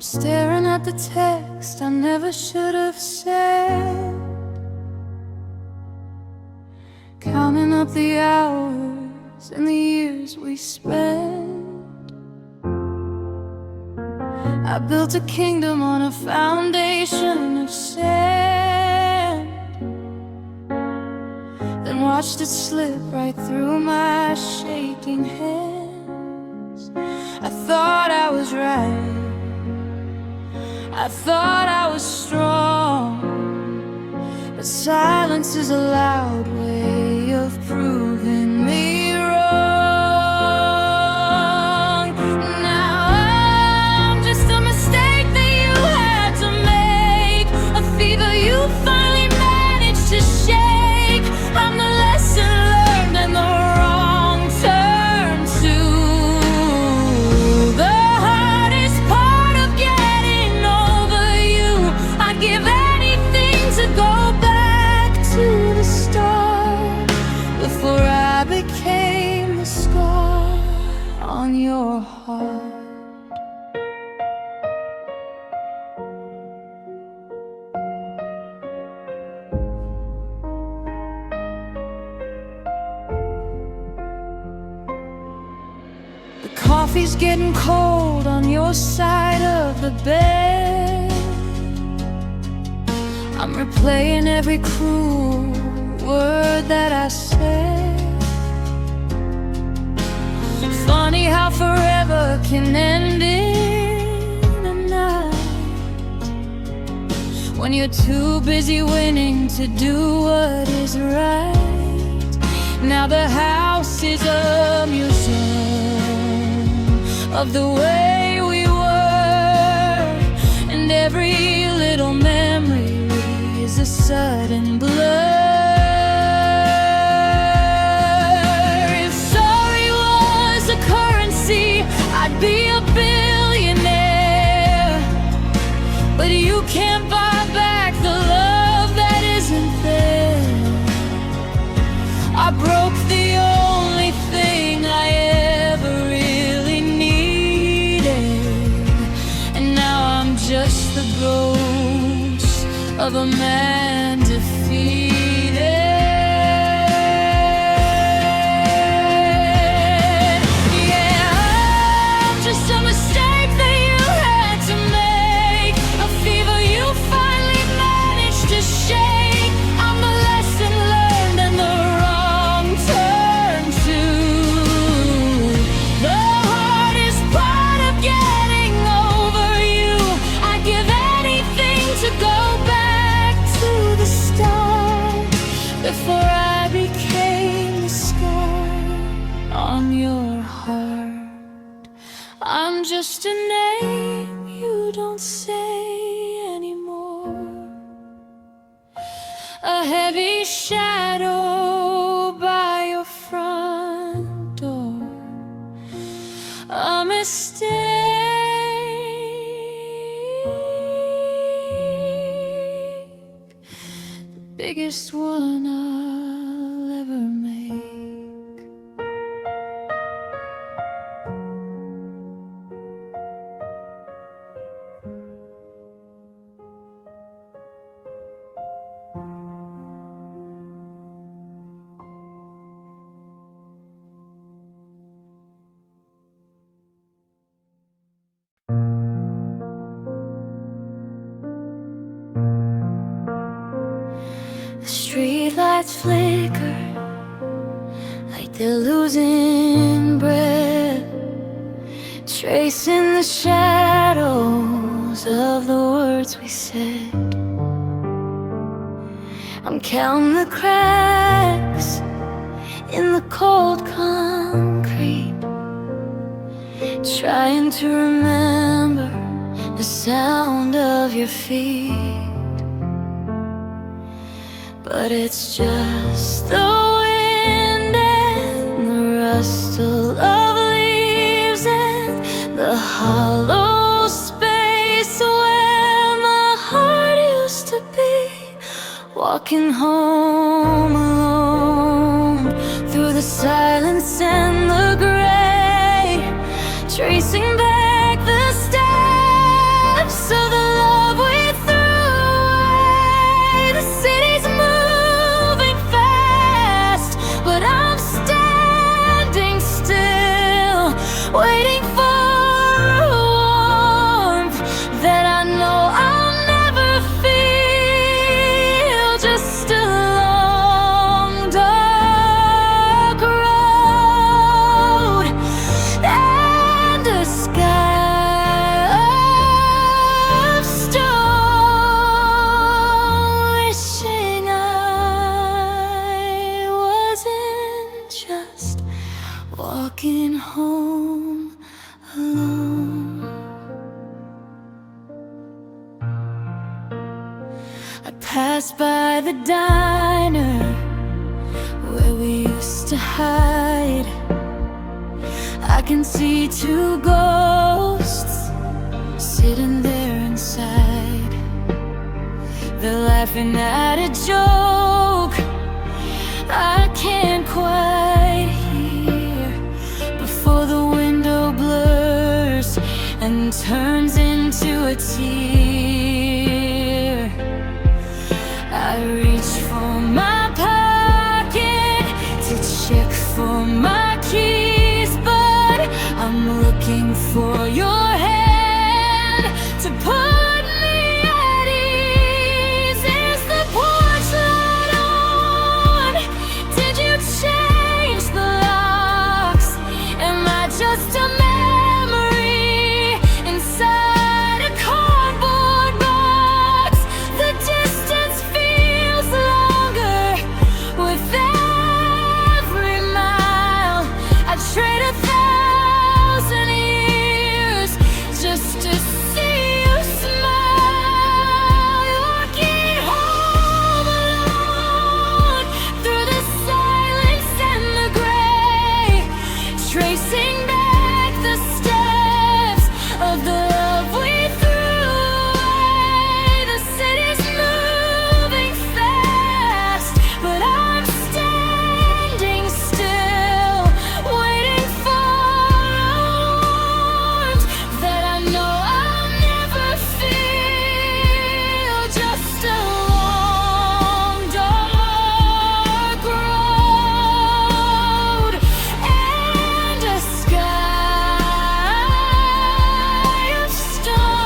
staring at the text I never should have said, counting up the hours and the years we spent. I built a kingdom on a foundation of sand, then watched it slip right through my shaking hands. I thought I was right, I thought I was strong, but silence is a loud way of proving me wrong. Now I'm just a mistake that you had to make, a fever you finally managed to shake. I'm the lesson learned and the wrong turn to. The hardest part of getting over you, I'd give anything to go back to the start, before I became the scar on your heart. The coffee's getting cold on your side of the bed. I'm replaying every cruel word that I said. Funny how forever can end in a night, when you're too busy winning to do what is right. Now the house is a museum of the way we were, and every little memory is a sudden blur. If sorry was a currency, I'd be a billionaire, but you can't buy back the love that isn't there. I broke the only thing I ever really needed, and now I'm just the ghost of a man defeated. Yeah, I'm just a mistake that you had to make, a fever you finally managed to shake. I'm the lesson learned and the wrong turn to. The hardest part of getting over you, I'd give anything to go back to the start, before I became the scar on your heart. I'm just a name you don't say anymore, a heavy shadow by your front door, a mistake, the biggest one I'll ever make. The streetlights flicker like they're losing breath, tracing the shadows of the words we said. I'm counting the cracks in the cold concrete, trying to remember the sound of your feet. But it's just the wind and the rustle of leaves and the hollow space where my heart used to be, walking home alone through the silence and the gray, tracing back the steps pass by the diner where we used to hide, I can see two ghosts sitting there inside. They're laughing at a joke I can't quite hear before the window blurs and turns into a tear. I reach for my pocket to check for my keys, but I'm looking for your hand to put me at ease. Is the porch light on? Did you change the locks? Am I just a memory inside a cardboard box? The distance feels longer with every mile. I'd trade 1,000 years just to see you smile. Walking home alone through the silence and the gray, tracing back the steps of the love we threw away. The city's moving fast, but I'm standing still, waiting for a warmth that I know I'll never feel. Just a long, dark road and a sky of stone,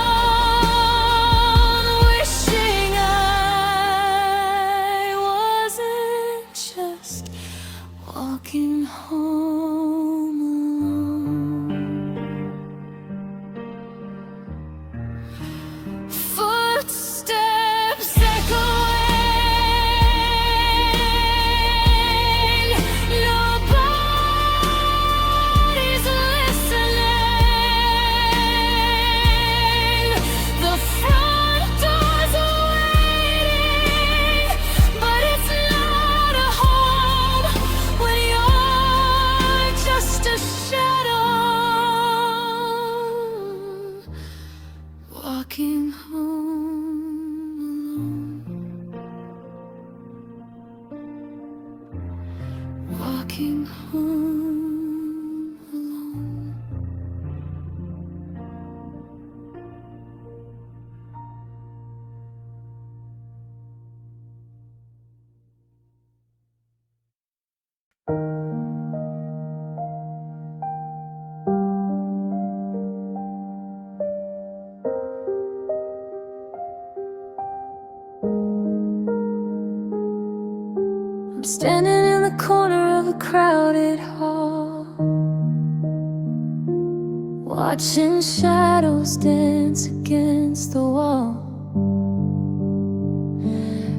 wishing I wasn't just walking home alone. Footsteps echoing, nobody's listening. The front door's waiting, but it's not a home when you're just a shadow walking home alone. Walking home alone. I'm standing in the corner of a crowded hall, watching shadows dance against the wall.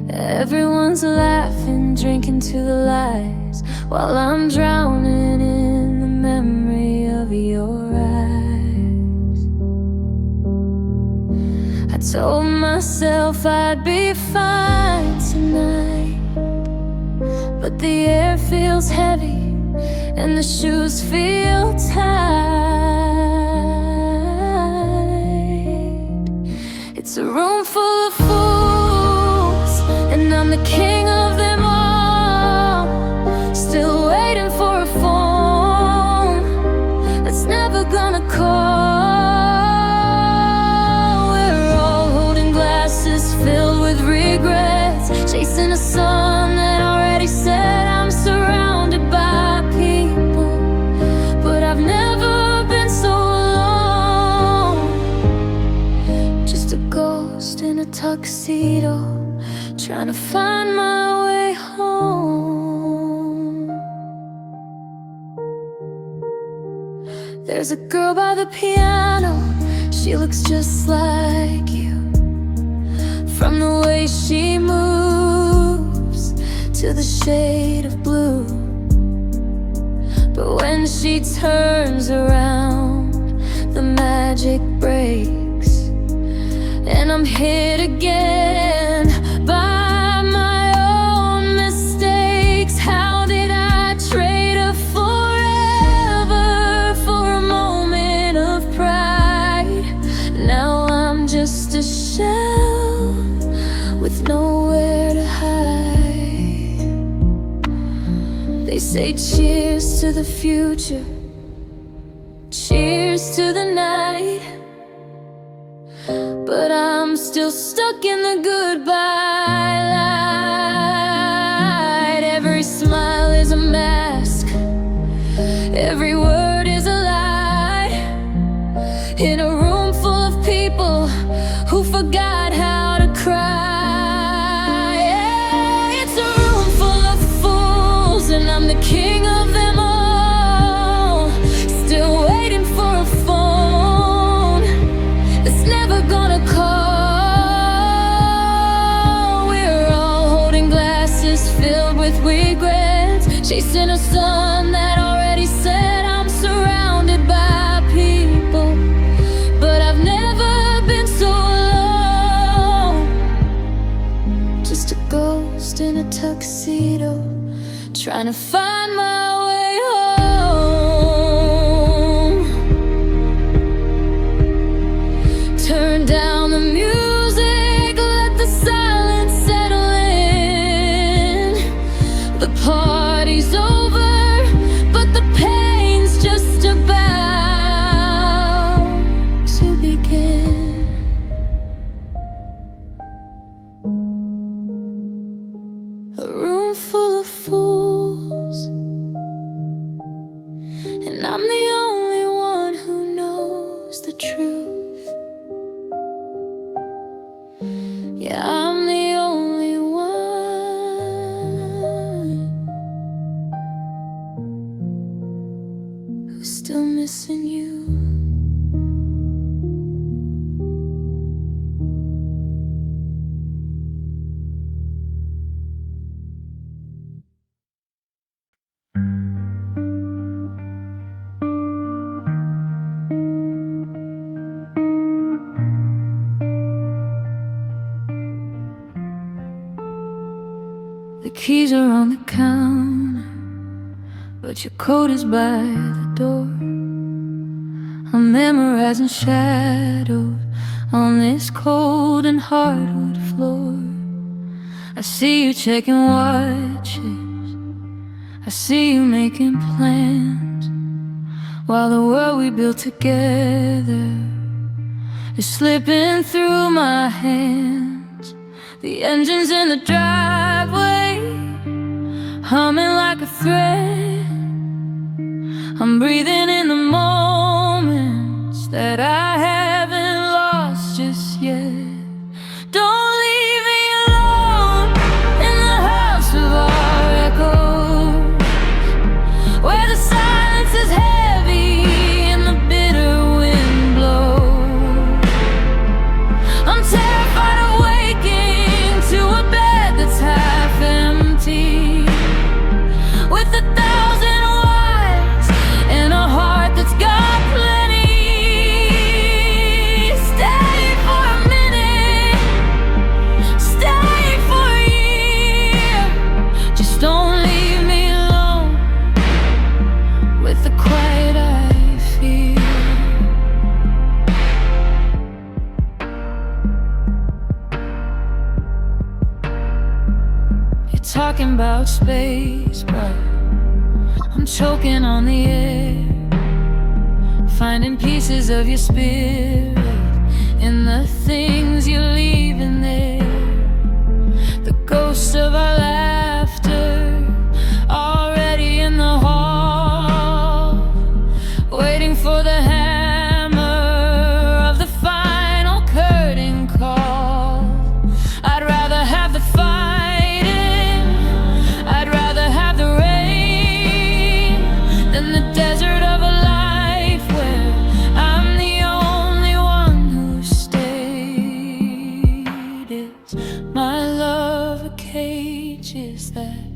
Everyone's laughing, drinking to the lies, while I'm drowning in the memory of your eyes. I told myself I'd be fine tonight, but the air feels heavy and the shoes feel tight. It's a room full of fools, and I'm the king of them all. Still waiting for a phone that's never gonna call. We're all holding glasses filled with regrets, chasing a sun that already said I'm surrounded by people, but I've never been so alone. Just a ghost in a tuxedo, trying to find my way home. There's a girl by the piano, she looks just like you, from the way she moves to the shade of blue. But when she turns around, the magic breaks, and I'm hit again by with nowhere to hide. They say cheers to the future, cheers to the night, but I'm still stuck in the goodbye light. Every smile is a mask, every word is a lie, in a room full of people who forgot how to cry. Yeah, it's a room full of fools, and I'm the king of them all, still waiting for a phone that's never gonna call. We're all holding glasses filled with regrets, chasing a sun that already set. I'm surrounded by people, but I've never been so alone. Just a ghost in a tuxedo, trying to find my way home. Turn down the music, let the silence settle in. The party's over, but the pain's just about to begin. A room full of fools, and I'm the only one who knows the truth. Yeah, I'm the only one who's still missing you. The keys are on the counter, but your coat is by the door. I'm memorizing shadows on this cold and hardwood floor. I see you checking watches, I see you making plans, while the world we built together is slipping through my hands. The engine's in the driveway, humming like a thread. I'm breathing in the moments that I haven't lost just yet. Don't leave me alone in the house of our echoes, where the silence is heavy and the bitter wind blows. I'm terrified of waking to a bed that's half empty, with 1,000 wives and a heart that's got plenty. Stay for a minute, stay for a year. Just don't leave me alone with the quiet I feel. You're talking about space, but I'm choking on the air, finding pieces of your spirit in the things you're leaving there. The ghosts of our laughter already in the hall, waiting for the hammer of the final curtain call. I'd rather have the fighting, I'd rather have the rain, than the desert of a life where I'm the only one who stayed. Is my love a cage? Is that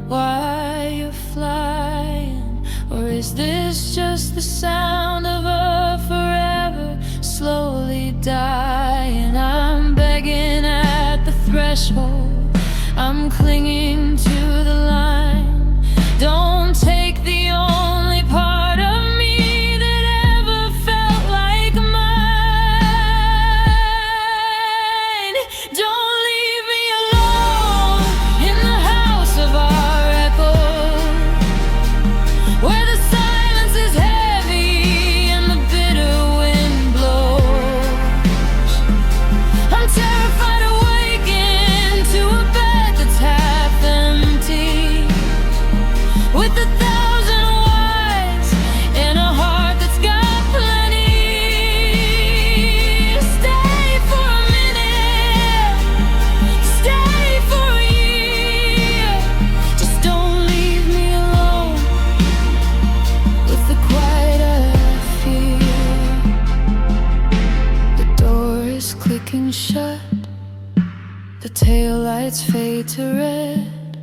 why you're flying? Or is this just the sound of a forever slowly dying? I'm begging at the threshold, I'm clinging to the line. Don't take the only part of me that ever felt like mine. Don't leave me The taillights fade to red,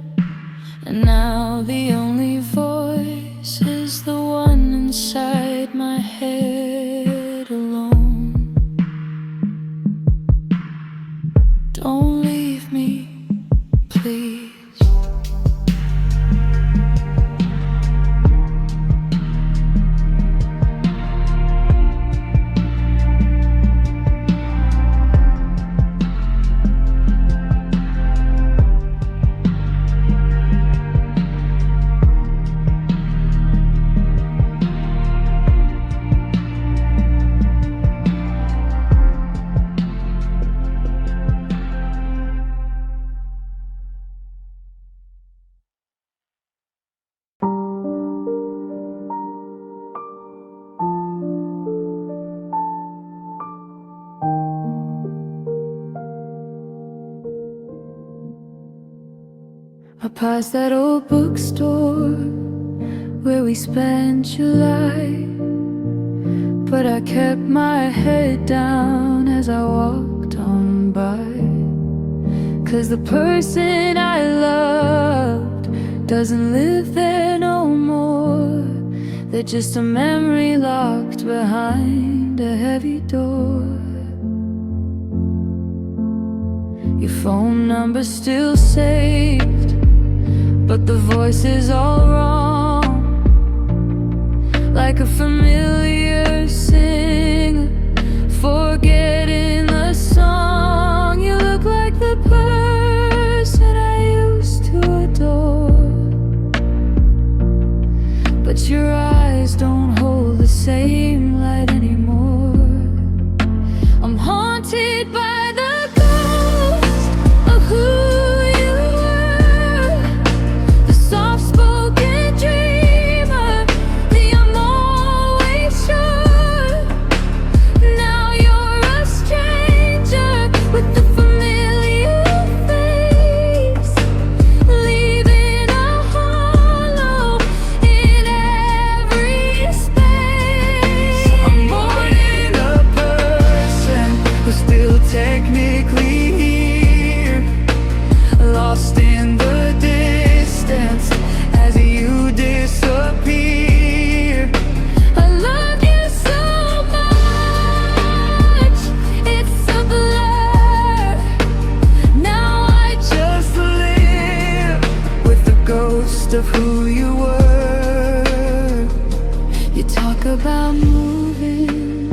and now the only voice is the one inside my head alone. Don't leave me, please. I passed that old bookstore where we spent July, but I kept my head down as I walked on by. 'Cause the person I loved doesn't live there no more. They're just a memory locked behind a heavy door. Your phone number's still saved, but the voice is all wrong. Like a familiar singer forgetting the song. You look like the person I used to adore, but your eyes don't hold the same light anymore. I'm haunted by the ghost of who you were, the soft-spoken dreamer, the I'm always sure. Now you're a stranger with the familiar face, leaving a hollow in every space. I'm mourning a person who's still technically here, lost in the distance as you disappear. I love you so much, it's a blur. Now I just live with the ghost of who you were. You talk about moving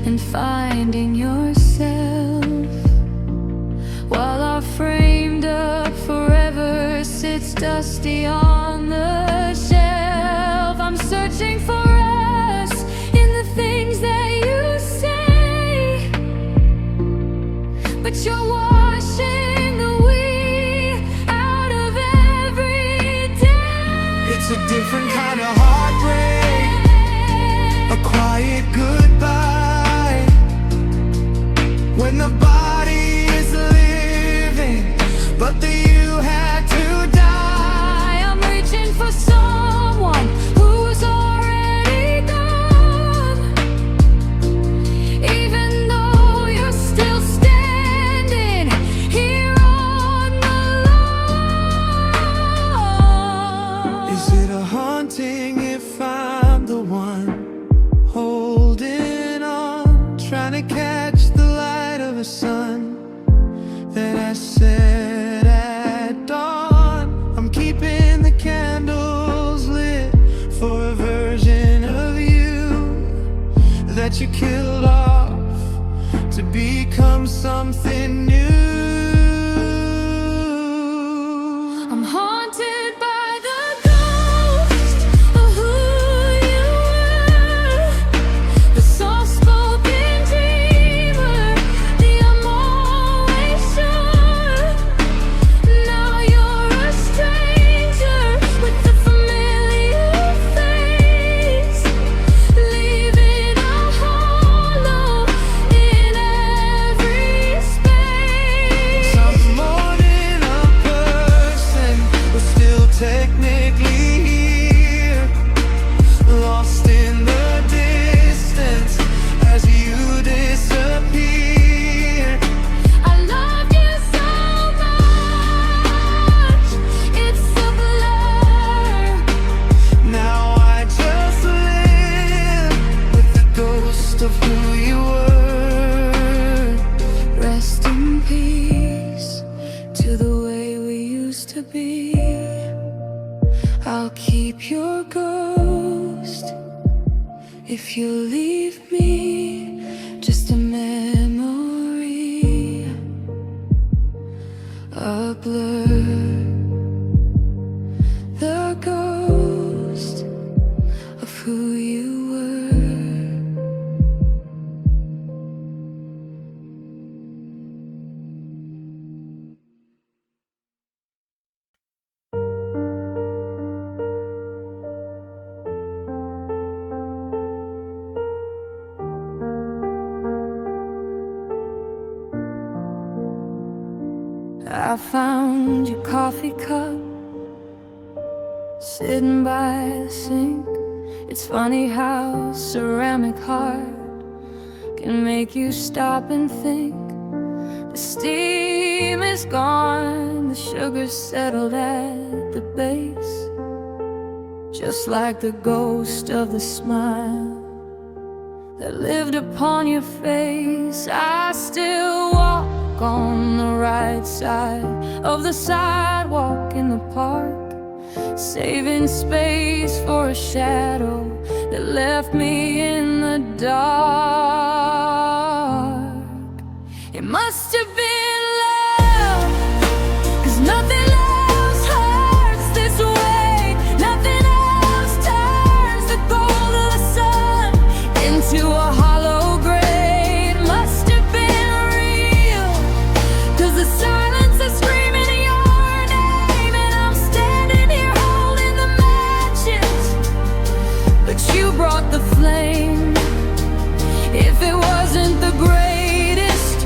and finding yourself, while our framed up forever sits dusty on the shelf. I'm searching for us in the things that you say, but you're washing the we out of every day. It's a different kind of heartbreak, a quiet goodbye, when the body is living, but the you had to die. I'm reaching for someone who's already gone, even though you're still standing here on the lawn. Is it a haunting if I'm the one holding on, trying to catch the light of the sun that I set at dawn? I'm keeping the candles lit for a version of you that you killed off to become something new. I'm haunted by the ghost of who you were, the soft-spoken dreamer, the I'm always sure. Now you're a stranger with the familiar face, leaving a hollow in every space. be. I'll keep your ghost if you leave me, just a memory, a blur, the ghost of who you were. I found your coffee cup sitting by the sink. It's funny how ceramic heart can make you stop and think. The steam is gone, the sugar's settled at the base, just like the ghost of the smile that lived upon your face. I still walk on the right side of the sidewalk in the park, saving space for a shadow that left me in the dark. It must have been love, 'cause nothing else hurts this way. Nothing else turns the gold of the sun into a hollow grave. Must have been real, 'cause the silence is screaming your name, and I'm standing here holding the matches, but you brought the flame. If it wasn't the greatest,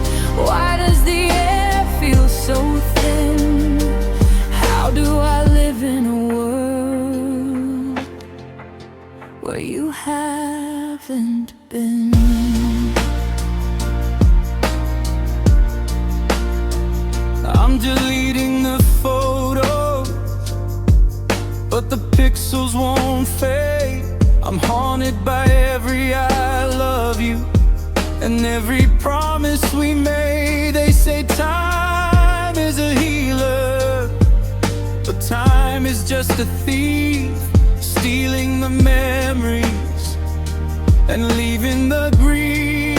why does the air feel so thin? How do I live in a world where you haven't been? I'm deleting the photos, but the pixels won't fade. I'm haunted by every I love you and every promise we made. They say time is a healer, but time is just a thief, stealing the memories and leaving the grief.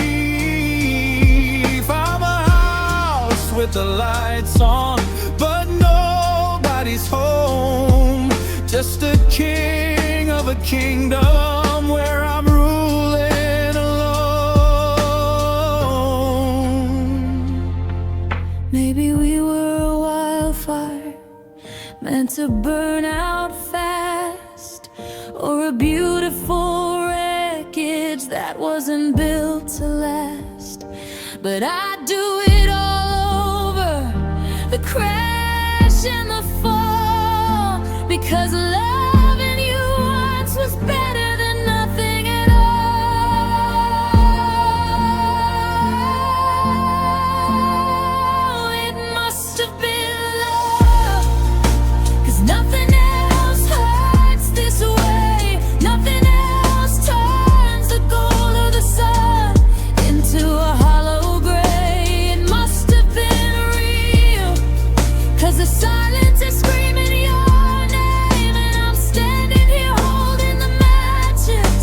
I'm a house with the lights on, but nobody's home. Just a king of a kingdom where I'm ruling alone. Maybe we were a wildfire meant to burn out fast, or a beautiful wreckage that wasn't built to last. But I'd do it all over, the crash and the fall, because loving you once was better than nothing at all. It must have been love, 'cause nothing else hurts this way. Nothing else turns the gold of the sun into a hollow gray. It must have been real, 'cause the silence is screaming your name, and I'm standing here holding the matches,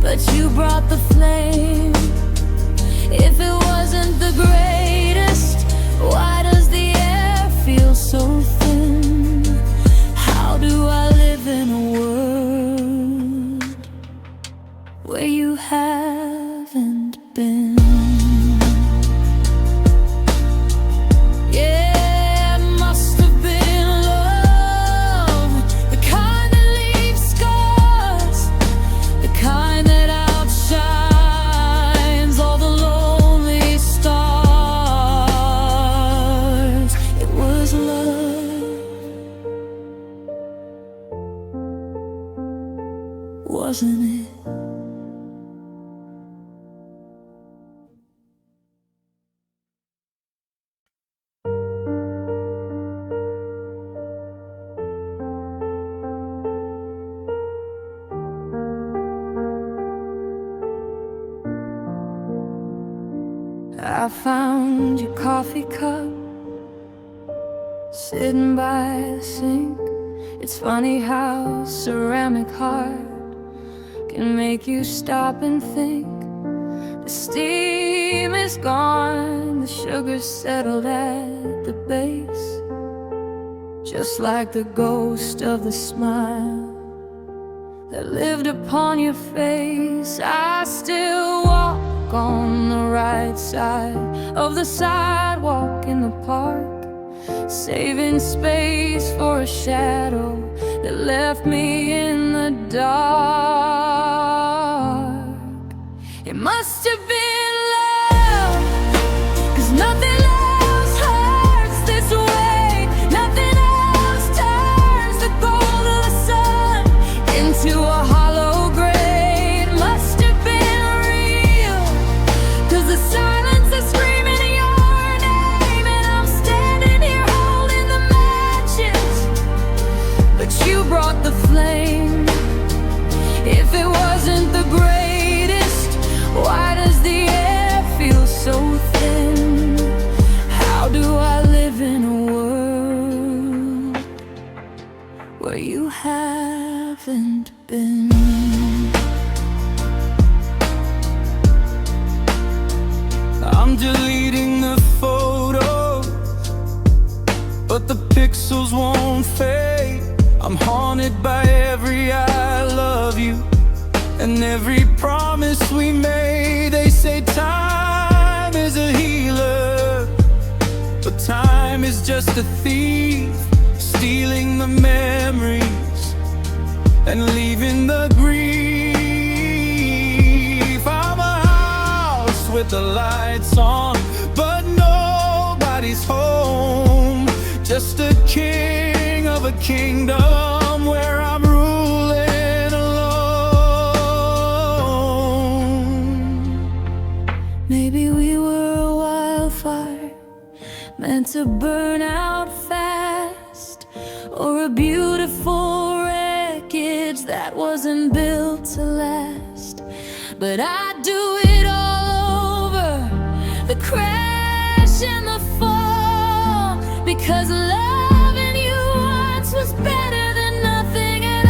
but you brought the flame. If it wasn't the greatest, why does the air feel so thin? How do I live in a world where you haven't been? Yeah, it must have been love, the kind that leaves scars, the kind that outshines all the lonely stars. It was love, wasn't it? I found your coffee cup sitting by the sink. It's funny how ceramic heart can make you stop and think. The steam is gone, the sugar's settled at the base, just like the ghost of the smile that lived upon your face. I still walk on the right side of the sidewalk in the park, saving space for a shadow that left me in the dark. It must have been love, 'cause nothing else hurts this way. Nothing else turns the gold of the sun into a hollow grave. Must have been real, 'cause the silence is screaming your name, and I'm standing here holding the matches, but you brought the flame. If it wasn't the greatest, why does the air feel so thin? How do I live in a world where you haven't been? I'm deleting the photos, but the pixels won't fade. I'm haunted by every I love you and every promise we made. They say time is a healer, but time is just a thief, stealing the memories and leaving the grief. I'm a house with the lights on, but nobody's home. Just a king of a kingdom where I'm ruling alone. Maybe we were a wildfire meant to burn out fast, or a beautiful wreckage that wasn't built to last. But I'd do it all over, the crash and the fall, because loving you once was better than nothing at all.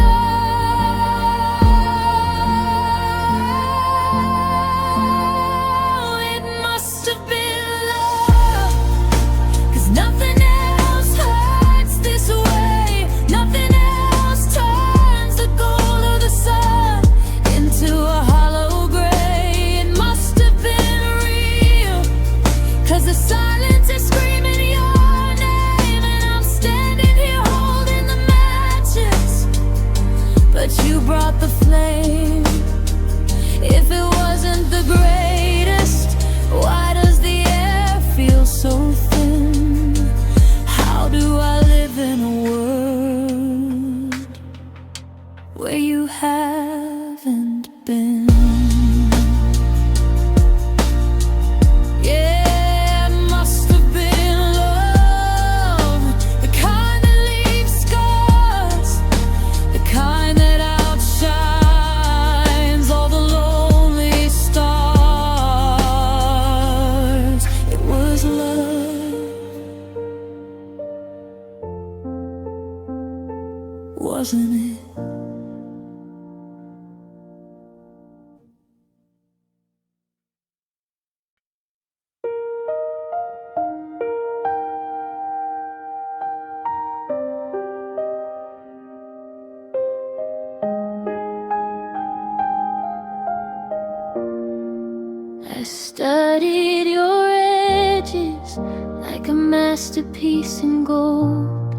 It must have been love, 'cause nothing else hurts this way. Nothing else turns the gold of the sun into a hollow gray. It must have been real, 'cause the silence is screaming your name, and I'm standing here holding the matches, but you brought the flame. If it wasn't the greatest, why does the air feel so thin? How do I live in a world where you haven't been? Yeah, it must have been love, the kind that leaves scars, the kind that outshines all the lonely stars. It was love, wasn't it? I studied your edges like a masterpiece in gold,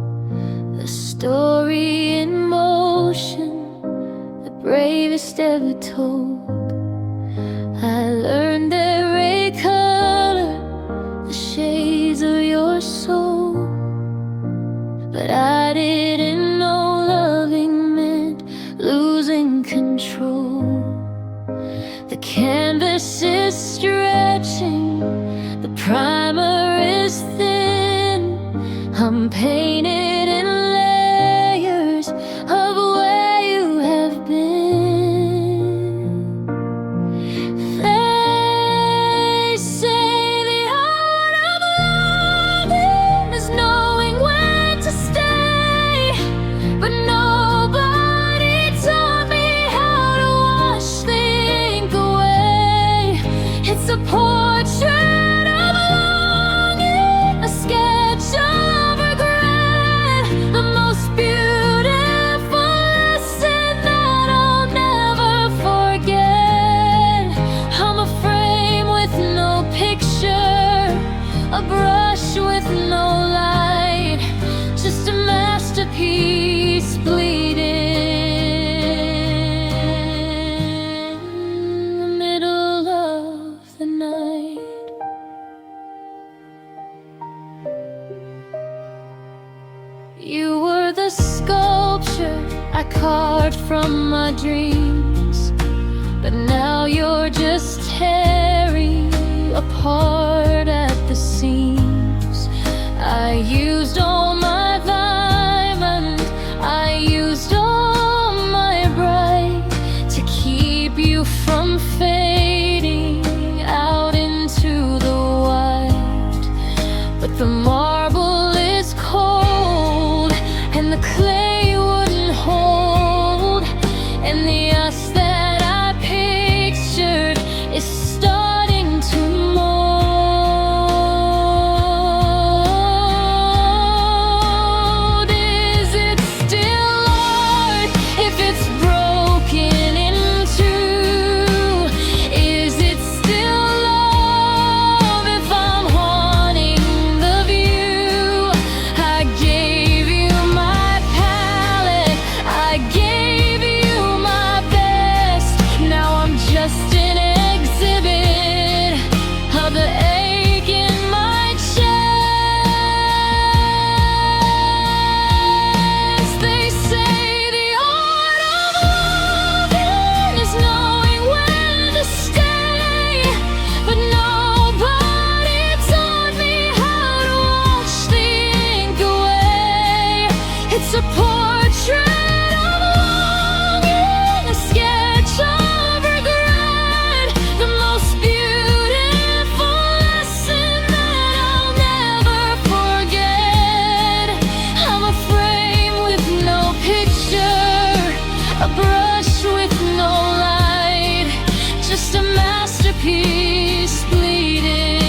a story in motion, the bravest ever told. I learned every color, the shades of your soul, but I didn't know loving meant losing control. The canvas is stretching, the primer is thin. I'm painted in layers of where you have been. They say the art of loving is knowing when brush with no light, just a masterpiece bleeding in the middle of the night. You were the sculpture I carved from my dreams, but now you're just tearing apart at the seams. I used all my diamond, I used all my bright to keep you from fading out into the white. But the marble is cold and the clay wouldn't hold, and the us that I pictured is starting to mold. Is it still art if it's broken in two? Is it still love if I'm haunting the view? I gave you my palette, I gave you my best. Now I'm just an exhibit of the ache in my chest. They say the art of loving is knowing when to stay, but nobody taught me how to wash the ink away. It's a portrait of longing, a sketch of regret, the most beautiful lesson that I'll never forget. I'm a frame with no picture, a brush with no light, just a masterpiece bleeding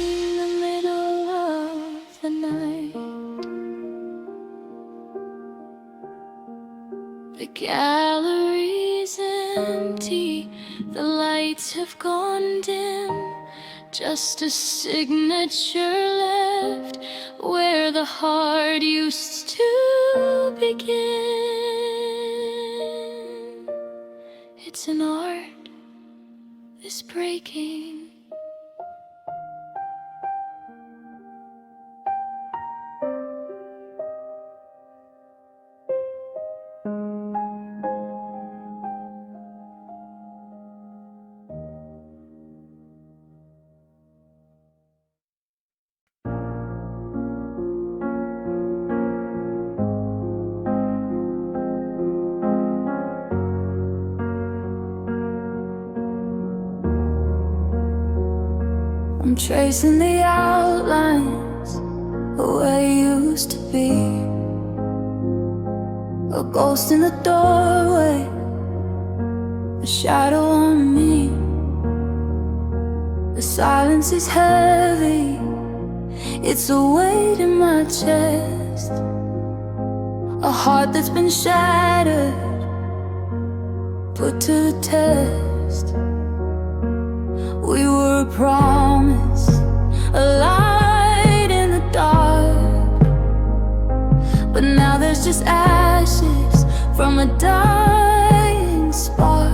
in the middle of the night. The gallery's empty, the lights have gone dim, just a signature left where the heart used to begin. It's an art, this breaking. I'm tracing the outlines of where you used to be, a ghost in the doorway, a shadow on me. The silence is heavy, it's a weight in my chest, a heart that's been shattered, put to the test. We were a promise, a light in the dark, but now there's just ashes from a dying spark.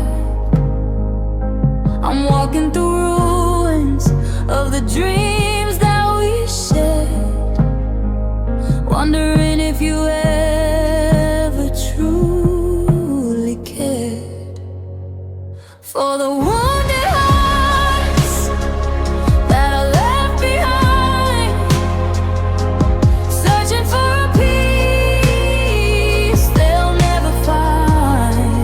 I'm walking through ruins of the dreams that we shared, wondering if you ever truly cared. For the wounded hearts that are left behind, searching for a peace they'll never find.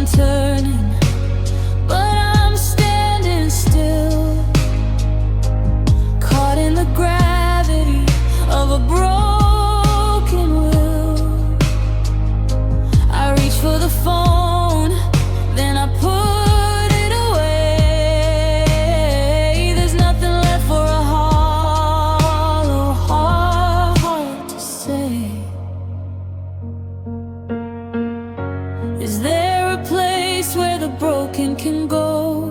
on turning, but I'm standing still, caught in the gravity of a broken will. I reach for the phone, then I put it away. There's nothing left for a hollow heart to say. Is there a place where the broken can go,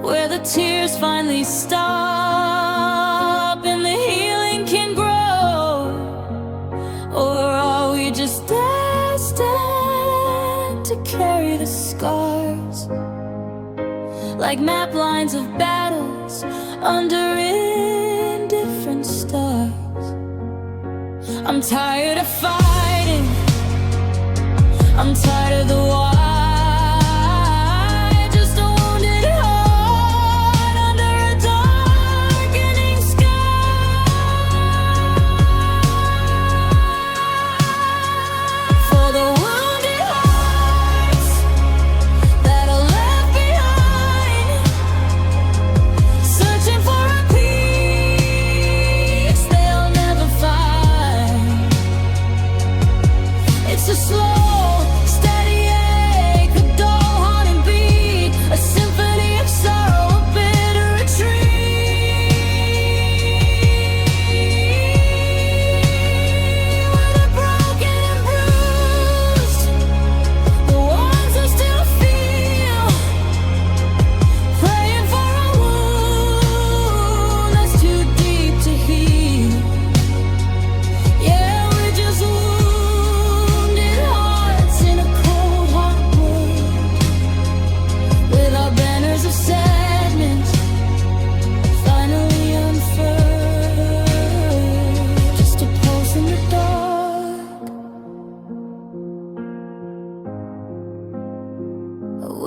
where the tears finally stop and the healing can grow? Or are we just destined to carry the scars, like map lines of battles under indifferent stars? I'm tired of fighting, I'm tired of the why. Just a wounded heart under a darkening sky. For the wounded hearts that are left behind, searching for a peace they'll never find. It's a slow,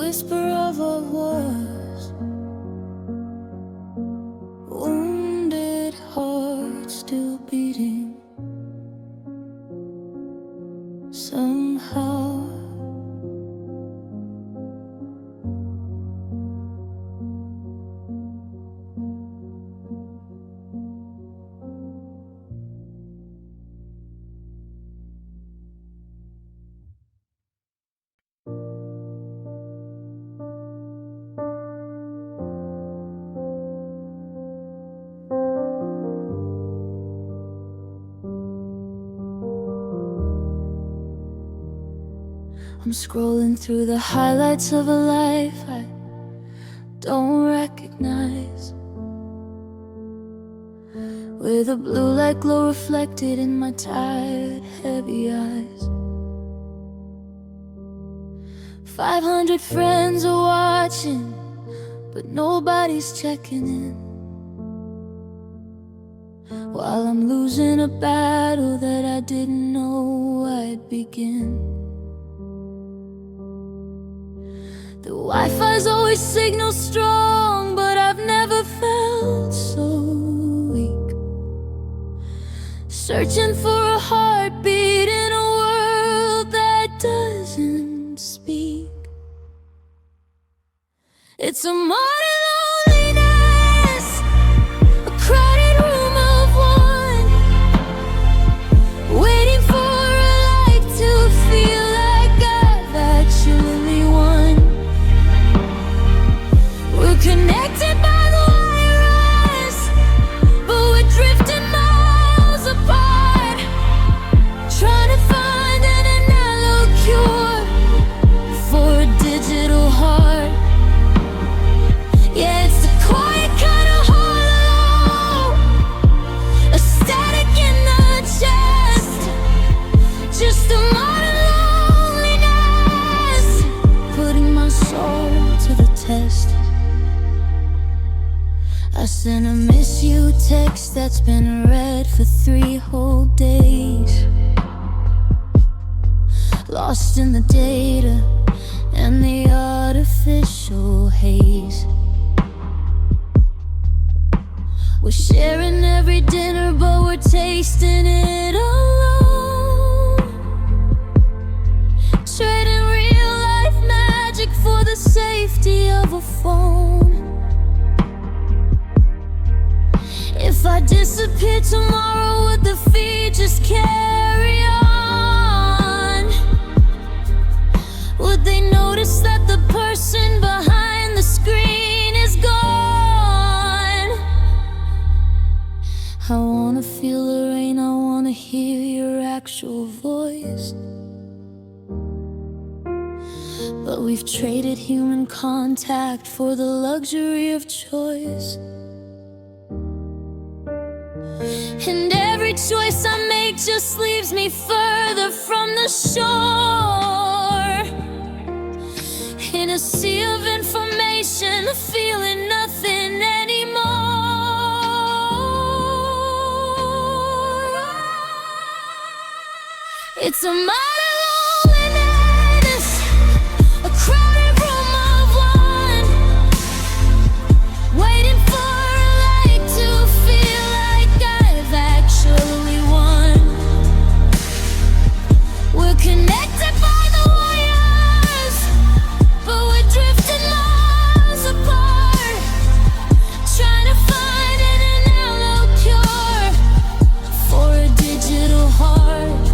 whisper of what was, wounded heart still beating somehow. I'm scrolling through the highlights of a life I don't recognize, with the blue light glow reflected in my tired, heavy eyes. 500 friends are watching, but nobody's checking in, while I'm losing a battle that I didn't know I'd begin. The Wi-Fi's always signal strong, but I've never felt so weak, searching for a heartbeat in a world that doesn't speak. It's a modern loneliness, a crowded room of one, waiting for a light to feel like I've actually won. We're connected by the virus, but we're drifting miles apart, trying to find an analog cure for a digital heart. Yeah, it's the quiet kind of hollow, a static in the chest, just a modern loneliness, putting my soul to the test. I sent a miss you text that's been read for 3 whole days, lost in the data and the artificial haze. We're sharing every dinner, but we're tasting it alone, trading real life safety of a phone. If I disappear tomorrow, would the feed just carry on? Would they notice that the person behind the screen is gone? I wanna feel the rain, I wanna hear your actual voice. But we've traded human contact for the luxury of choice. And every choice I make just leaves me further from the shore, in a sea of information, feeling nothing anymore. It's a modern loneliness, a crowded room of one, waiting for a light to feel like I've actually won. We're connected by the wires, but we're drifting miles apart, trying to find an analog cure for a digital heart.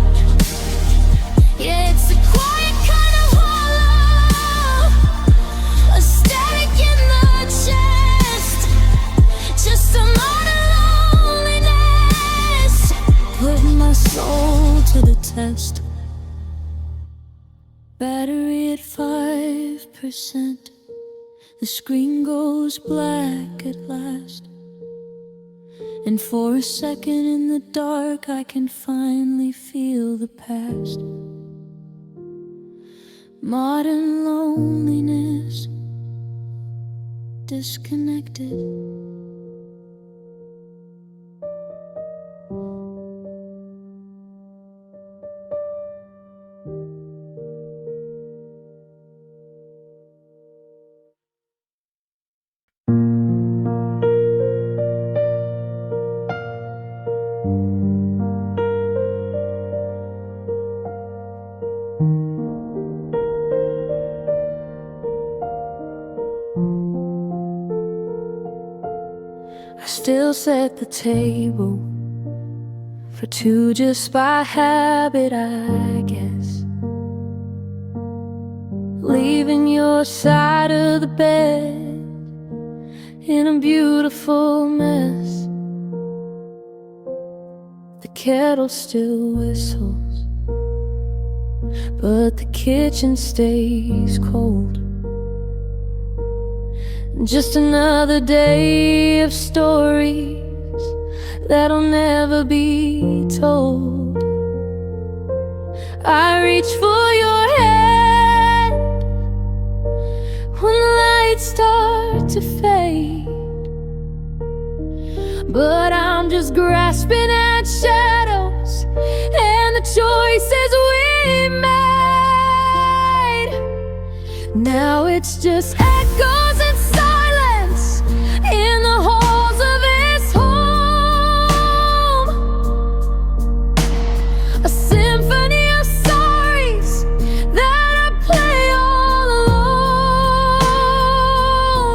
Yeah, it's a quiet kind of hollow, a static in the chest, just a modern loneliness, putting my soul to the test. Battery at 5%, the screen goes black at last, and for a second in the dark I can finally feel the past. Modern loneliness, disconnected. I still set the table for two just by habit, I guess, leaving your side of the bed in a beautiful mess. The kettle still whistles, but the kitchen stays cold. Just another day of stories that'll never be told. I reach for your hand when the lights start to fade, but I'm just grasping at shadows and the choices we made. Now it's just echoes and silence in the halls of his home, a symphony of sorries that I play all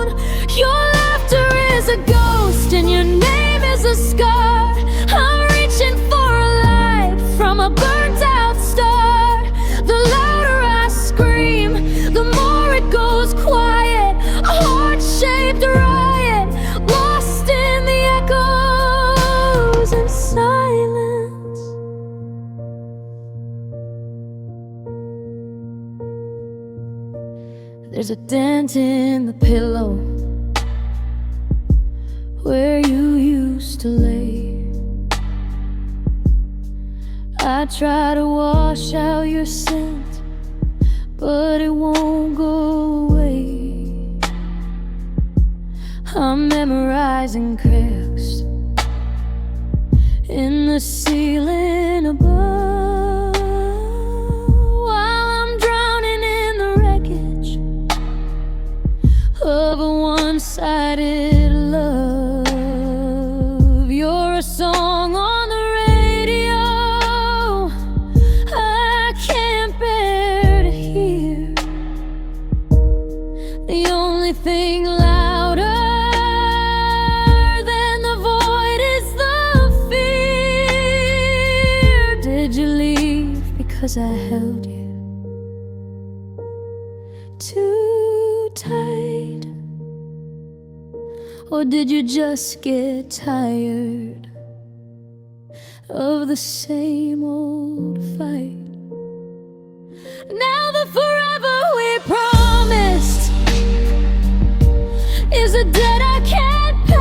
alone. Your laughter is a ghost and your name is a scar. I'm reaching for a light from a burnt out star. The louder I scream, the more it goes quiet, a heart-shaped riot, lost in the echoes and silence. There's a dent in the pillow where you used to lay. I try to wash out your scent, but it won't go away. I'm memorizing cracks in the ceiling above, while I'm drowning in the wreckage of a one-sided love. You're a song on the radio I can't bear to hear, 'cause I held you too tight? Or did you just get tired of the same old fight? Now the forever we promised is a debt I can't pay,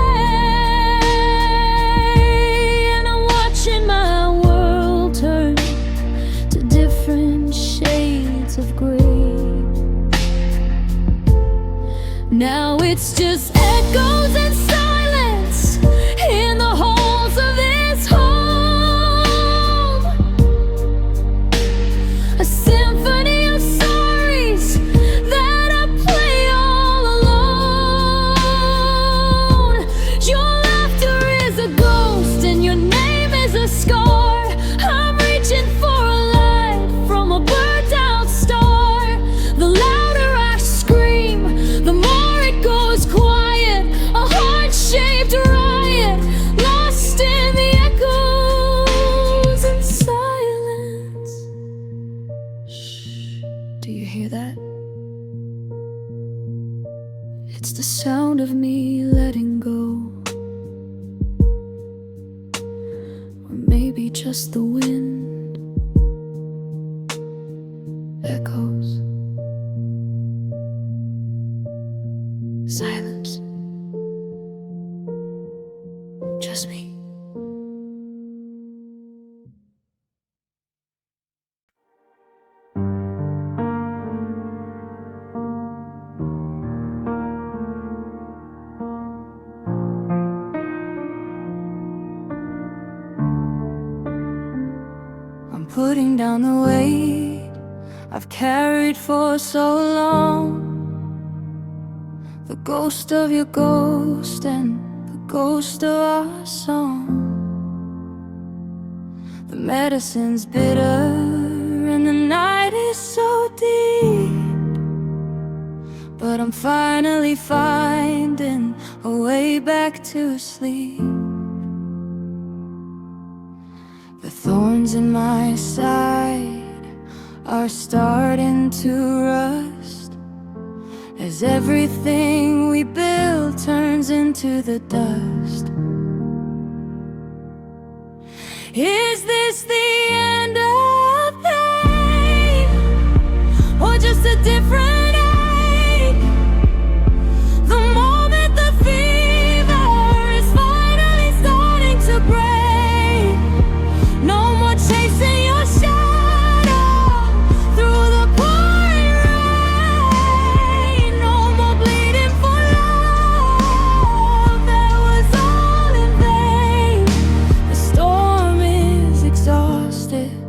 and I'm watching my world turn to different shades of gray. Now it's just echoes and silence in the halls of this home, a symphony of stories that I play all alone. Your laughter is a ghost and your name is a scar. I'm reaching for a light from a burnt out star. The louder I scream, the more it goes quiet, a heart-shaped riot, lost in the echoes and silence. Shh, do you hear that? It's the sound of me letting go, or maybe just the wind echoes. Silence. Just me. I'm putting down the weight I've carried for so long, the ghost of your ghost and the ghost of our song. The medicine's bitter and the night is so deep, but I'm finally finding a way back to sleep. The thorns in my side are starting to rust as everything we build turns into the dust. Is this the end of pain, or just a different ache? The moment the fever is finally starting to break, no more chasing your shadow through the pouring rain. No more bleeding for love that was all in vain. The storm is exhausted.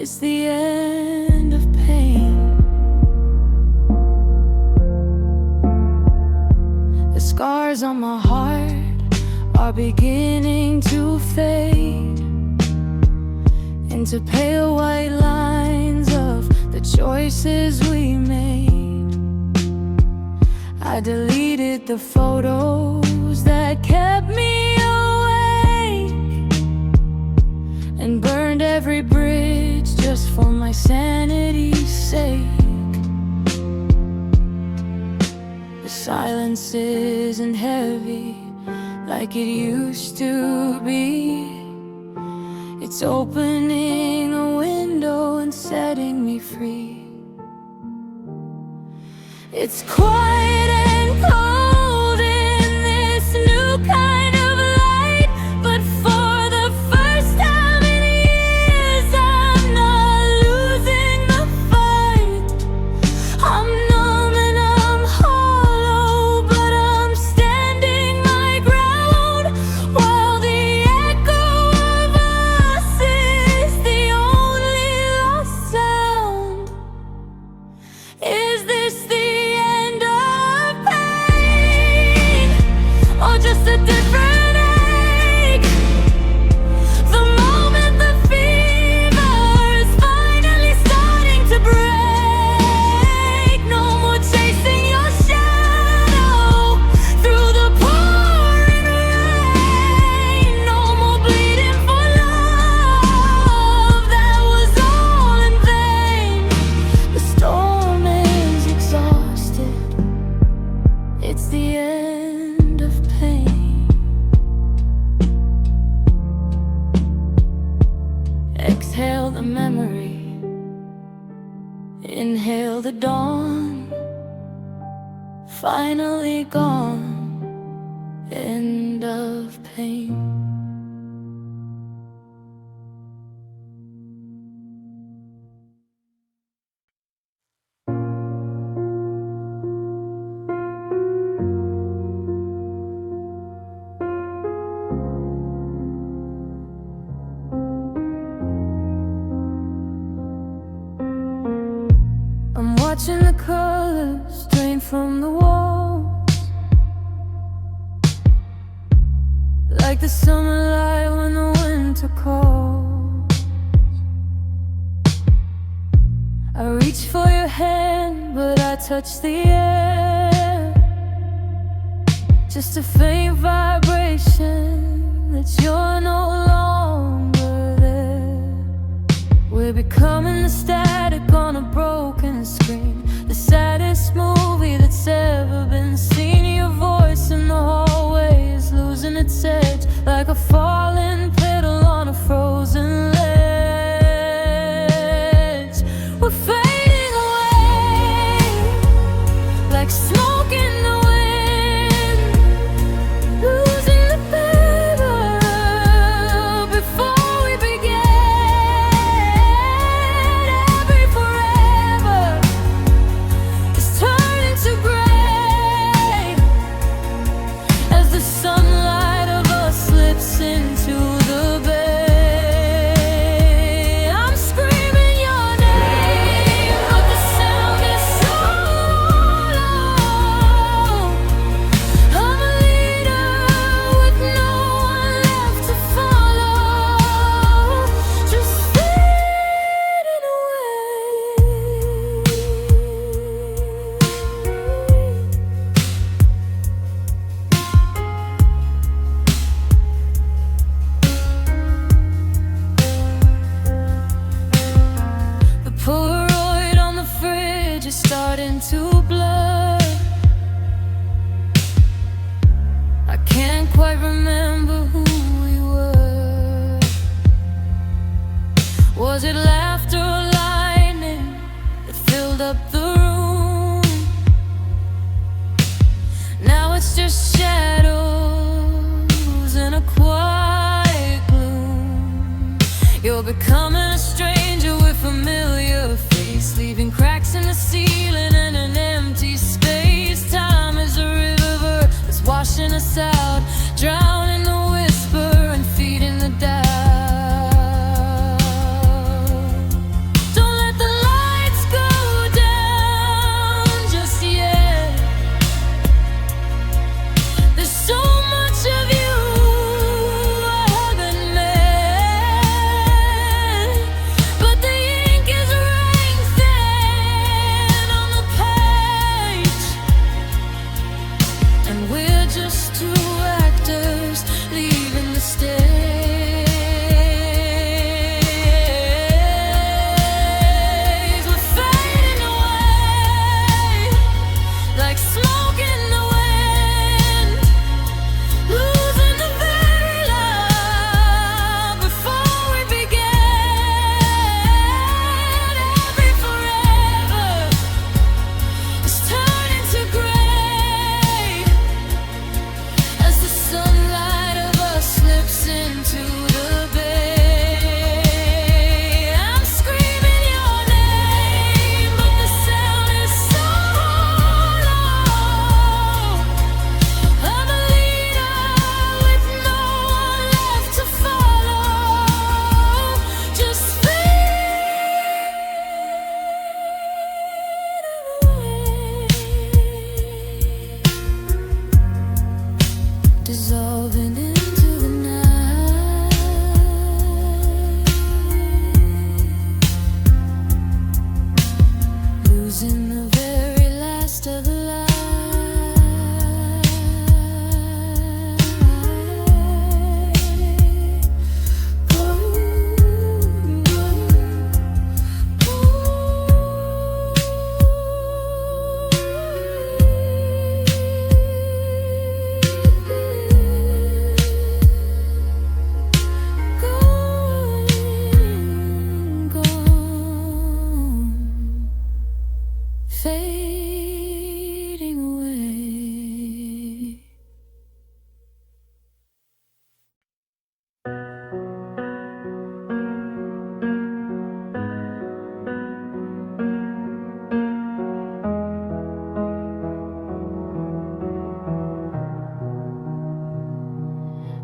It's the end of pain. The scars on my heart are beginning to fade into pale white lines of the choices we made. I deleted the photos that kept me awake and burned every bridge just for my sanity's sake. The silence isn't heavy like it used to be. It's opening a window and setting me free. It's quiet and cold in this new kind of light, but for the first time in years I'm not losing the fight. I'm numb and I'm hollow, but I'm standing my ground while the echo of us is the only lost sound. Is this the end of the dawn, finally gone. End of pain. I'm watching the colors drain from the walls, like the summer light when the winter calls. I reach for your hand, but I touch the air. Just a faint vibration that you're no longer there. We're becoming the static on a broken screen, the saddest movie that's ever been seen. Your voice in the hallway is losing its edge, like a falling petal on a frozen ledge. We're fading away like smoke in the wind, losing the paper before we begin. Every forever is turning to gray as the sunlight of us slips into the bay. I'm screaming your name, but the sound is so low. I'm a leader with no one left to follow, just fading away. The Polaroid on the fridge is starting to blur. I can't quite remember who we were. Was it laughter or lightning that filled up the room? Now it's just shadows and a quiet gloom. You're becoming a stranger with familiar face, leaving cracks in the ceiling and an empty space. Time is a river that's washing us out, drowning the whisper and feeding the doubt. Don't let the lights go down just yet. There's so much of you I haven't met, but the ink is running thin on the page, and we're just two actors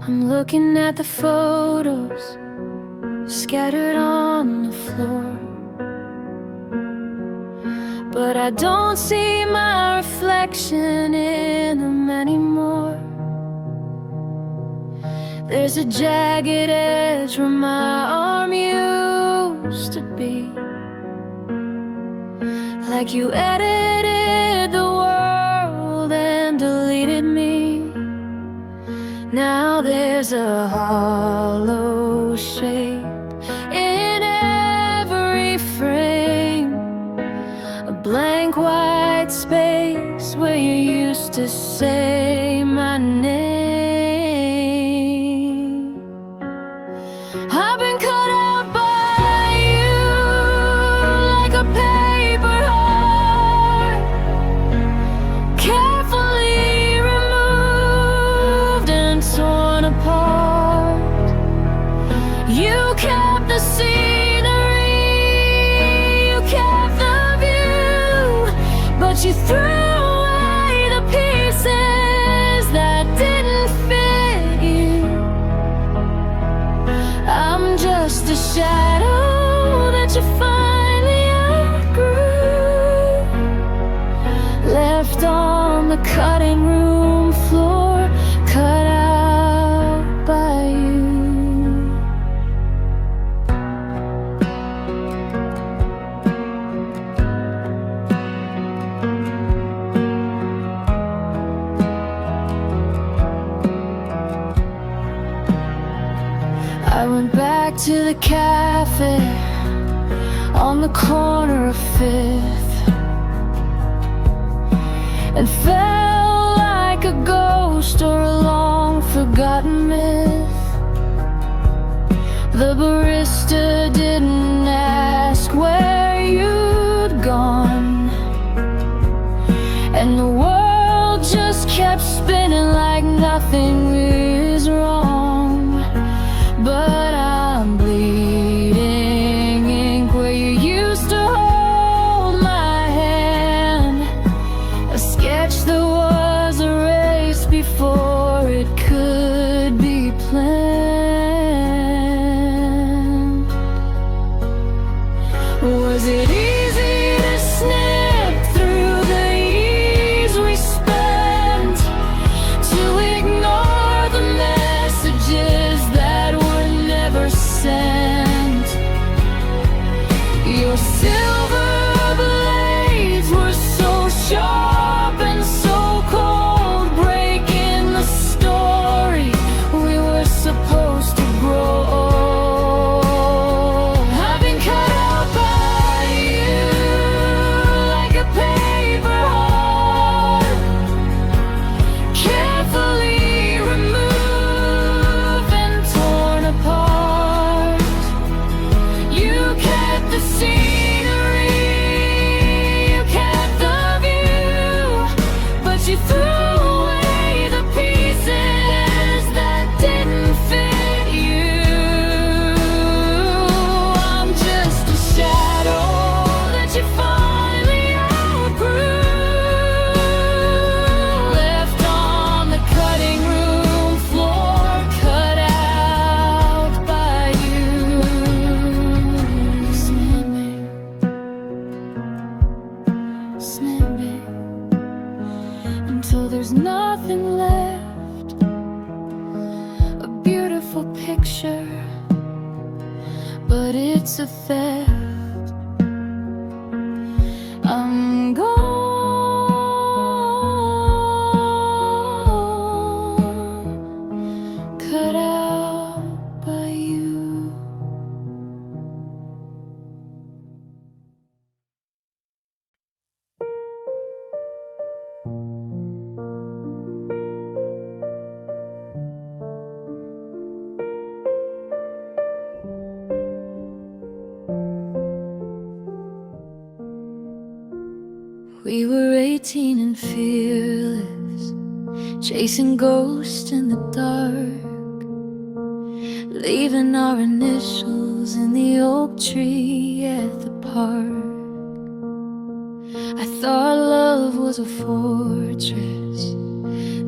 I'm looking at the photos scattered on the floor, but I don't see my reflection in them anymore. There's a jagged edge where my arm used to be, like you edited the world and deleted me. Now there's a hollow shape in every frame, a blank white space where you used to say my name. I've been cut out by you like a paper heart, carefully removed and torn apart. You kept the scenery, you kept the view, but you threw away the pieces that didn't fit you. I'm just a shadow that you finally outgrew, left on the cutting room floor, cut out by you. I went back to the cafe on the corner of Fifth and felt like a ghost or a long forgotten myth. The barista didn't ask where you'd gone, and the world just kept spinning like nothing is wrong. But I'm bleeding ink where you used to hold my hand, a sketch that was erased before it could be planned. Was it easy to snip through the years we spent, to ignore the messages that were never sent? Your silver blades were so sharp and so cold, breaking the story we were supposed to grow old. I've been cut out by you like a paper heart, carefully removed and torn apart. You kept the scenery, you kept the view, but you threw away the pieces that didn't fit you. I'm just a shadow that you finally outgrew, left on the cutting room floor, cut out by you. Snipping until there's nothing left, a beautiful picture, but it's a theft. I'm gone, cut out by you. We were 18 and fearless, chasing ghosts in the dark, leaving our initials in the oak tree at the park. I thought love was a fortress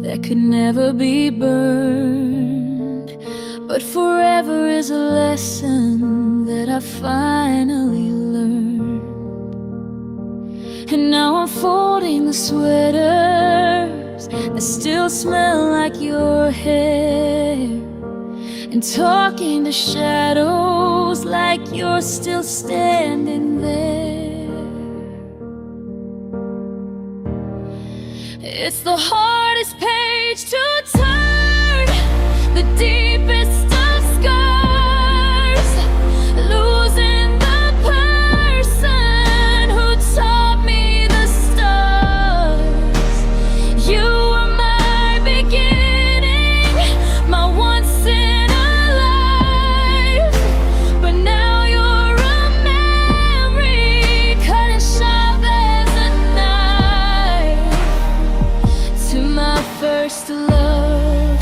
that could never be burned. but forever is a lesson that I finally learned. And now I'm folding the sweaters that still smell like your hair, and talking to shadows like you're still standing there. It's the hardest page to turn, the deepest of scars, losing the person who taught me the stars. You were my beginning, my once in a life, but now you're a memory cutting sharp as a knife. To my first love,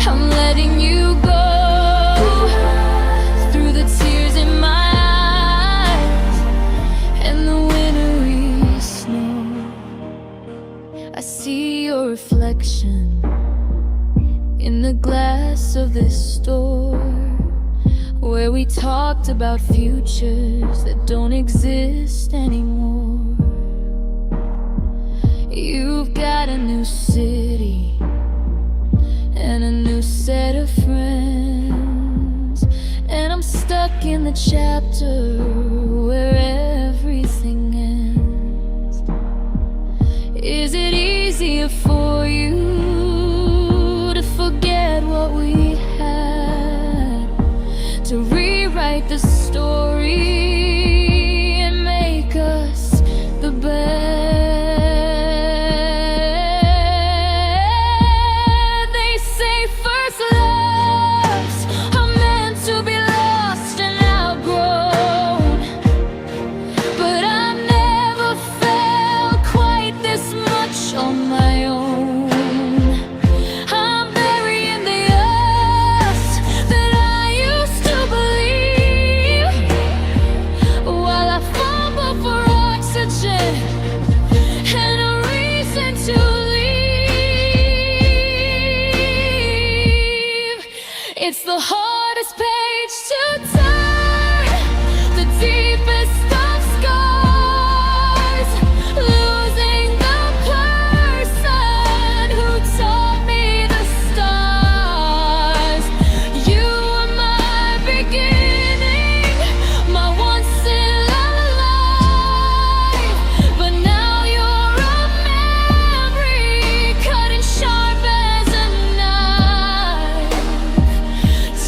I'm letting you go. Through the tears in my eyes and the wintry snow, I see your reflection in the glass of this store, where we talked about futures that don't exist anymore. You've got a new city and a new set of friends, and I'm stuck in the chapter where everything ends. Is it easier for you to forget what we had, to rewrite the story and make us the best? It's the hardest page to turn, the deepest of scars, losing the person who taught me the stars. You were my beginning, my once in a life, but now you're a memory cutting sharp as a knife.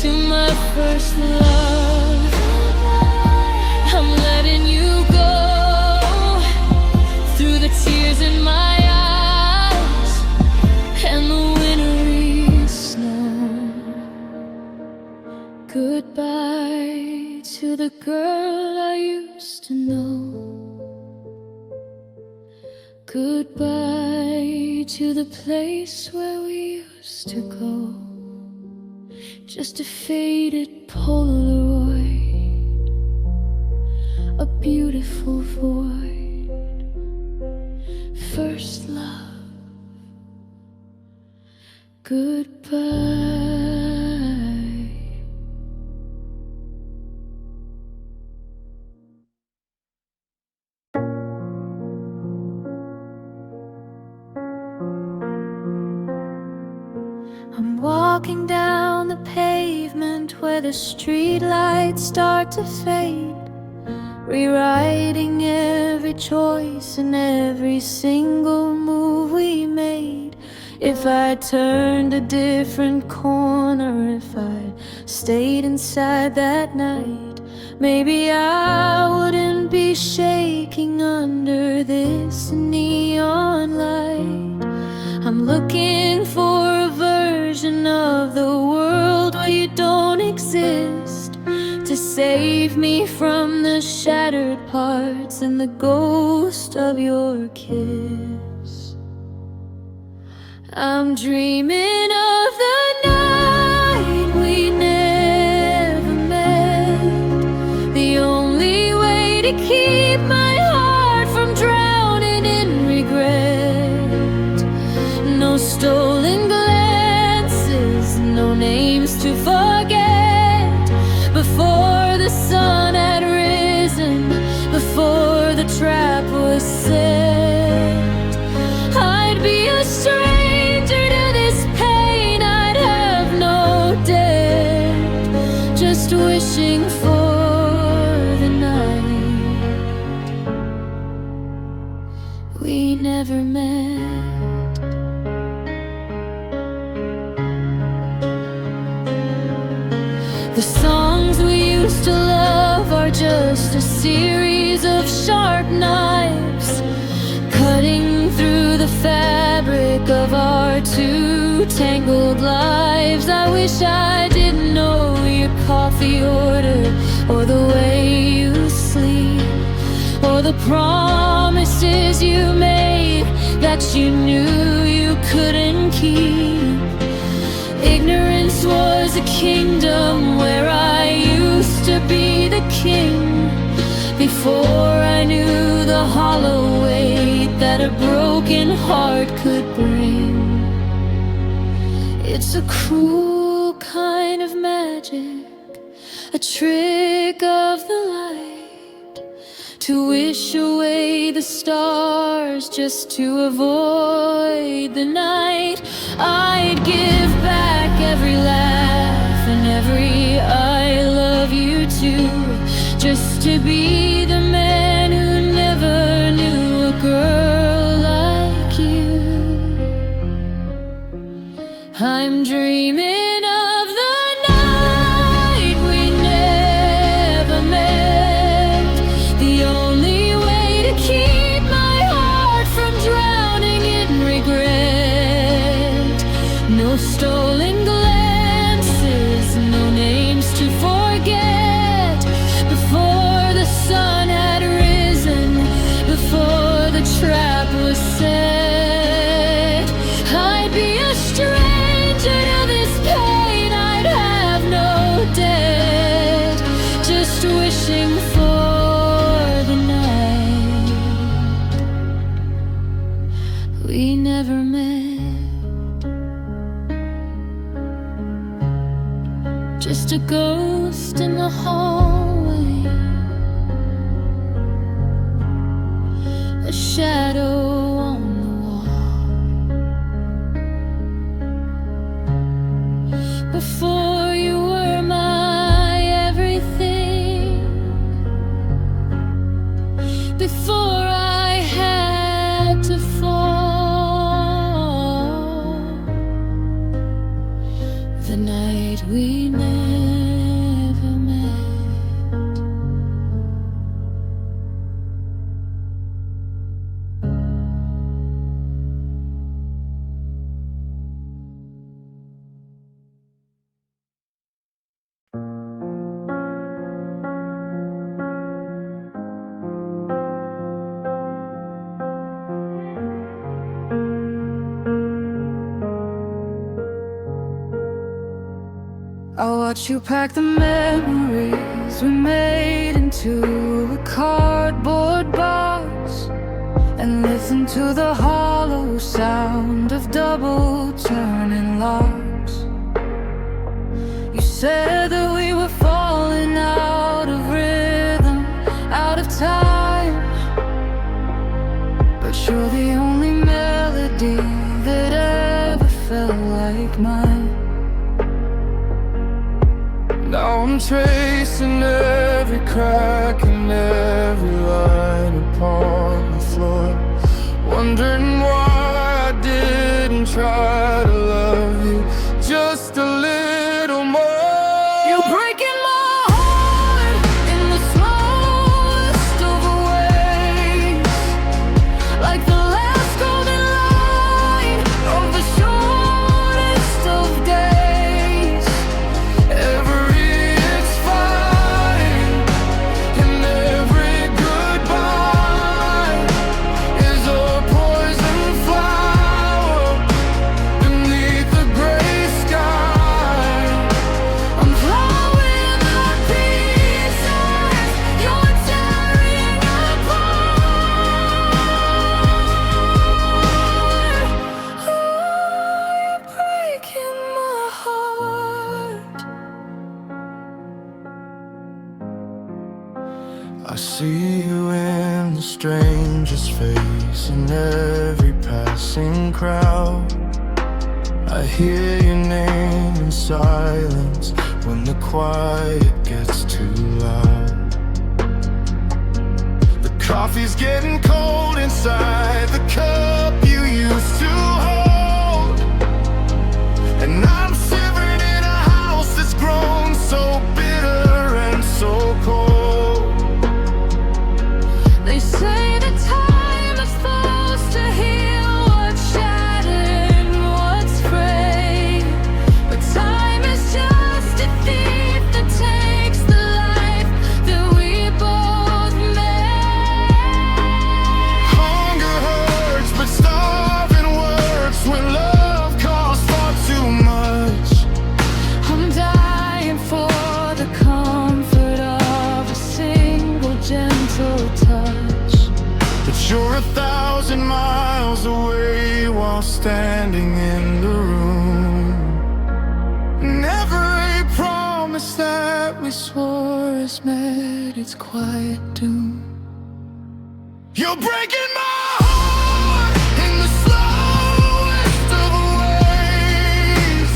To my first love, I'm letting you go. Through the tears in my eyes and the wintry snow. Goodbye to the girl I used to know. Goodbye to the place where we used to go. Just a faded Polaroid, a beautiful void. First love, goodbye. I'm walking down the pavement where the streetlights start to fade, rewriting every choice and every single move we made. If I turned a different corner, if I stayed inside that night, maybe I wouldn't be shaking under this neon light. I'm looking for a version of the world where you don't exist, to save me from the shattered parts and the ghost of your kiss. I'm dreaming of the night we never met, the only way to keep my heart from drowning in regret. No stolen glances, no name used to forget. Before the sun had risen, before the trap was set, I'd be a stranger to this pain. I'd have no debt, just wishing for the night we never met. The songs we used to love are just a series of sharp knives, cutting through the fabric of our two tangled lives. I wish I didn't know your coffee order, or the way you sleep, or the promises you made that you knew you couldn't keep. Ignorance was a kingdom where I used to be the king, before I knew the hollow weight that a broken heart could bring. It's a cruel kind of magic, a trick of the light, to wish away the stars just to avoid the night. I'd give back every laugh and every I love you too, just to be the man who never knew a girl like you. I'm dreaming of the night we never met, the only way to keep my heart from drowning in regret. No stolen glances, no names to forget. Before the sun had risen, before the trap was set, I'd be a stranger to this pain. I'd have no debt, just wishing for the night we never met. Just a ghost in the hallway, a shadow on the wall. Before you were my everything, before I had to fall, the night we never met. I watch you pack the memories we made into a cardboard box, and listen to the hollow sound of double turning locks. You said that we were falling out of rhythm, out of time, but you're the only melody that ever felt like mine. Now I'm tracing every crack and every line upon the floor, wondering why I didn't try to love you just a little more. You're breaking my heart in the smallest of ways, like the last golden line of the shortest of days. Every expiring and every goodbye is a poison flower beneath the gray sky. I see you in the stranger's face in every passing crowd. I hear your name in silence when the quiet gets too loud. The coffee's getting cold inside the cup you used to hold, and I'm shivering in a house that's grown so bitter and so cold. They say the time is supposed to heal what's shattered and what's frayed, but time is just a thief that takes the life that we both made. Hunger hurts, but starving works when love costs far too much. I'm dying for the comfort of a single gentle touch. But you're 1,000 miles away while standing in the room. And every promise that we swore has met its quiet doom. You're breaking my heart in the slowest of ways,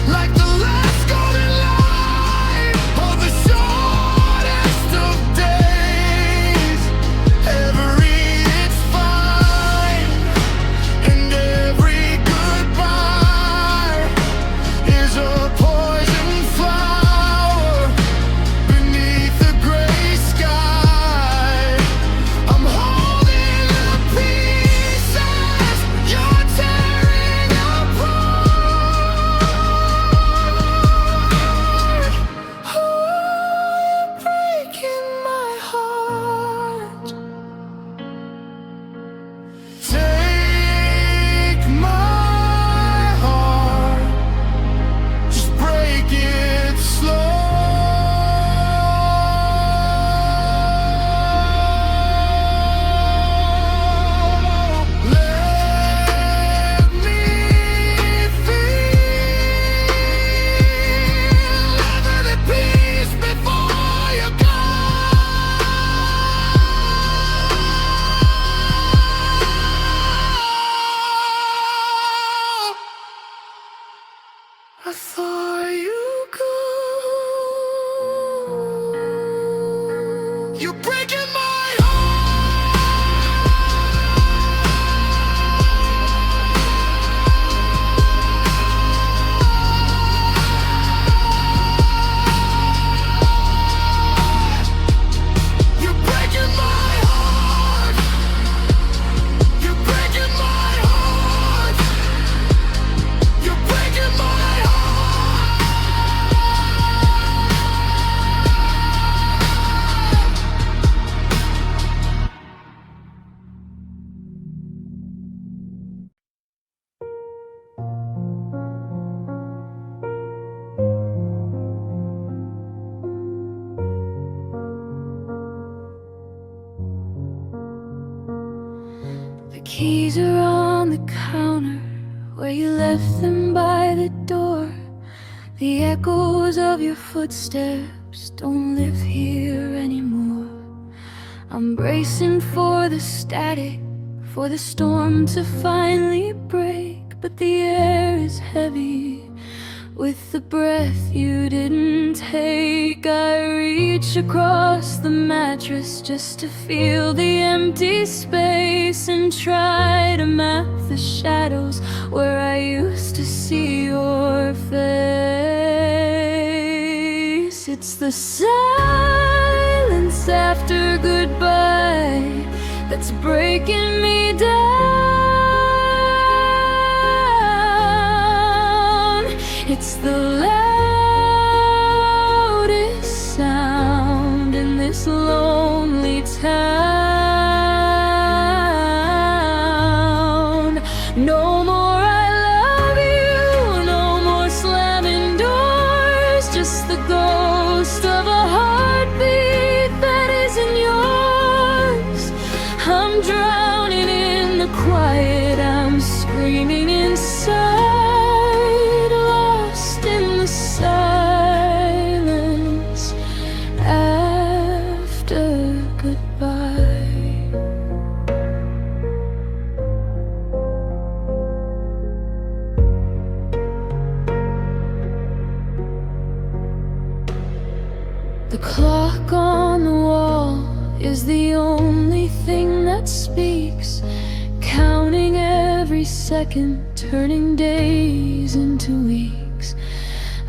like the last golden light or the shortest of days. Every it's fine, and every goodbye is a poison flower beneath the gray sky. I'm holding the pieces you're tearing apart. Oh, you're breaking my heart. Take my heart, just break it slow. Let me feel every piece before you go. I thought you go. You're breaking my heart. You're breaking my heart. You're breaking my heart. You're breaking my heart. The keys are on the counter where you left them by the door. The echoes of your footsteps don't live here anymore. I'm bracing for the static, for the storm to finally break, but the air is heavy with the breath you didn't take. I reach across the mattress just to feel the empty space and try to map the shadows where I used to see your face. It's the silence after goodbye that's breaking me down. It's the loudest sound in this lonely town. No more I love you, no more slamming doors, just the ghost of a heartbeat that isn't yours. I'm drowning in the quiet, I'm screaming inside, lost in the The clock on the wall is the only thing that speaks, counting every second, turning days into weeks.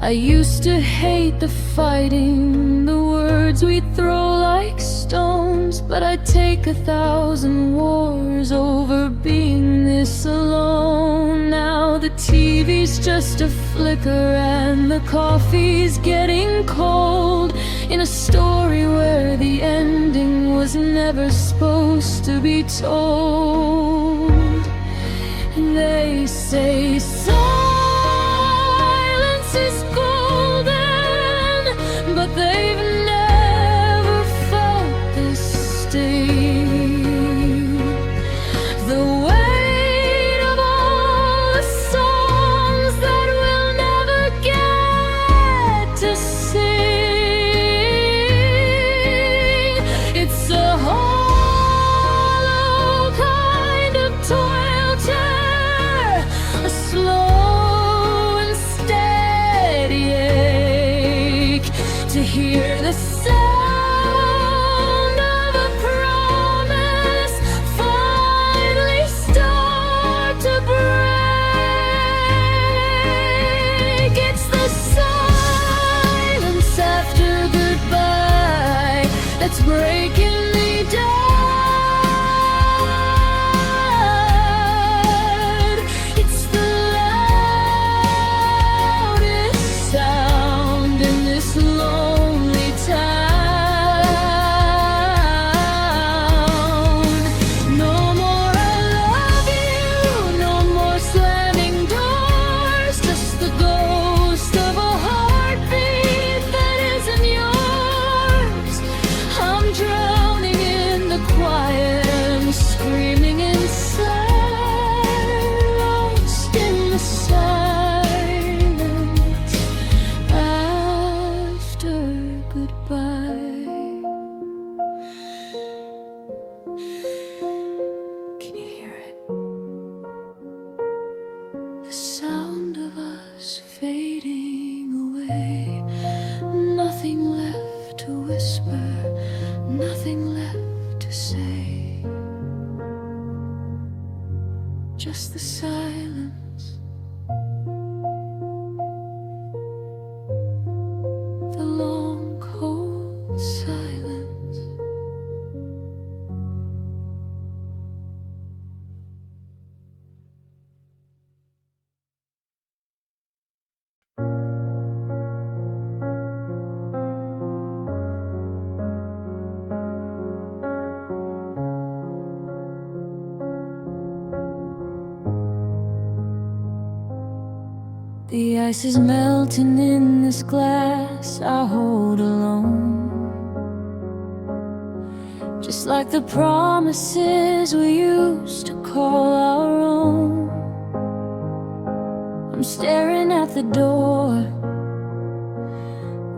I used to hate the fighting, the words we throw like stones, but I'd take 1,000 wars over being this alone. Now the TV's just a flicker and the coffee's getting cold, in a story where the ending was never supposed to be told. And they say silence is golden, but they've never felt this sting. The weight of all the songs that we'll never get to sing. It's a hollow kind of torture, a slow and steady ache, to hear the sound of a promise finally start to break. It's the silence after goodbye that's breaking me down. It's the loudest sound in this lonely town. No more I love you, no more slamming doors, just the ghost of a heartbeat that isn't yours. I'm drowning in the quiet and screaming inside, lost in the silence after goodbye. Can you hear it? The sound of us fading away. Nothing left to whisper, nothing left to say. Just the silence, the long cold silence. The ice is melting in this glass I hold alone, just like the promises we used to call our own. I'm staring at the door,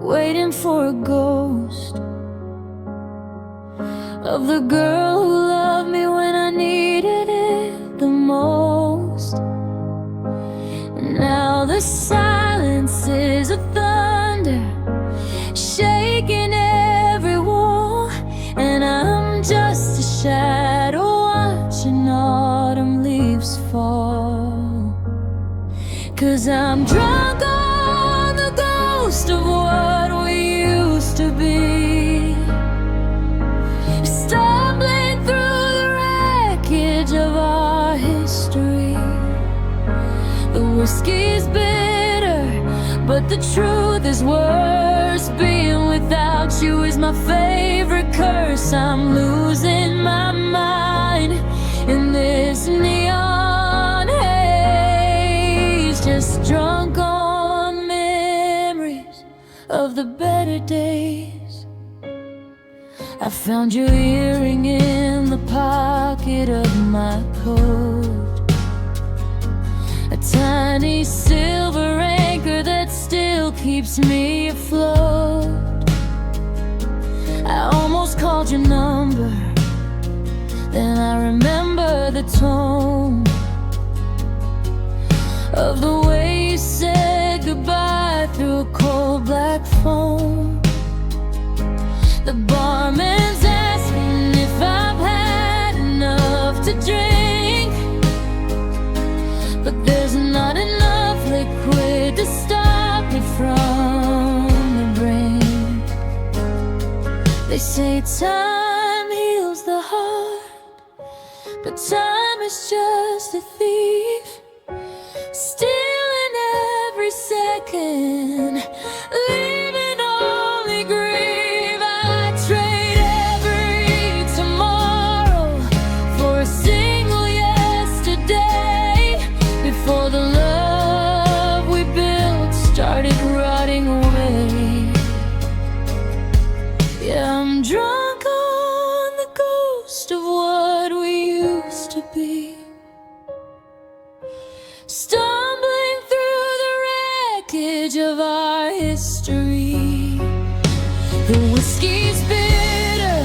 waiting for a ghost of the girl who loved me when I needed it the most. Now the silence is a thunder, shaking every wall, and I'm just a shadow watching autumn leaves fall. 'Cause I'm drunk on the ghost of what we used to be, stumbling through the wreckage of our history. The whiskey's bitter, but the truth is worse. Being without you is my favorite curse. I'm losing my mind in this neon haze, just drunk on memories of the better days. I found your earring in the pocket of my coat, a tiny silver anchor that still keeps me afloat. I almost called your number, then I remember the tone of the way you said goodbye through a cold black phone. They say time heals the heart, but time is just a thief, stealing every second, leaving only grief. I trade every tomorrow for a single yesterday, before the love we built started rotting away. Yeah, I'm drunk on the ghost of what we used to be, stumbling through the wreckage of our history. The whiskey's bitter,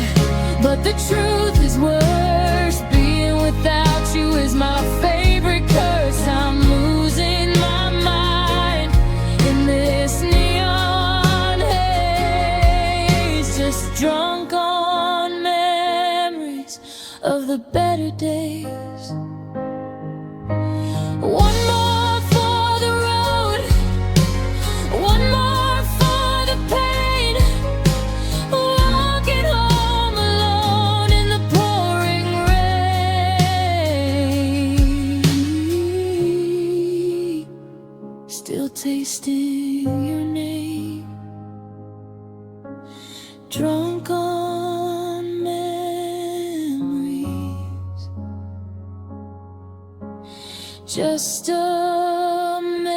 but the truth is worse. Being without you is my favorite curse. I'm losing my mind in this neon haze, just drunk on memories of the better days. One more for the road, one more for the pain, walking home alone in the pouring rain, still tasting your name, drunk on memories, just a memory.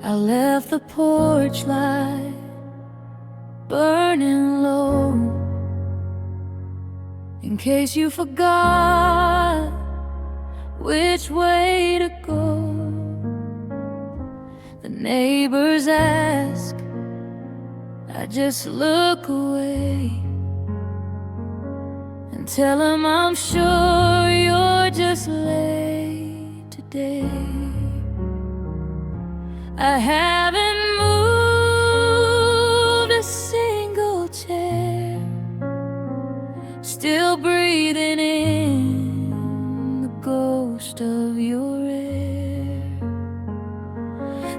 I left the porch light burning low, in case you forgot which way to go. The neighbors ask, I just look away and tell them I'm sure you're just late today. I haven't moved a single chair, still breathing in the ghost of your air.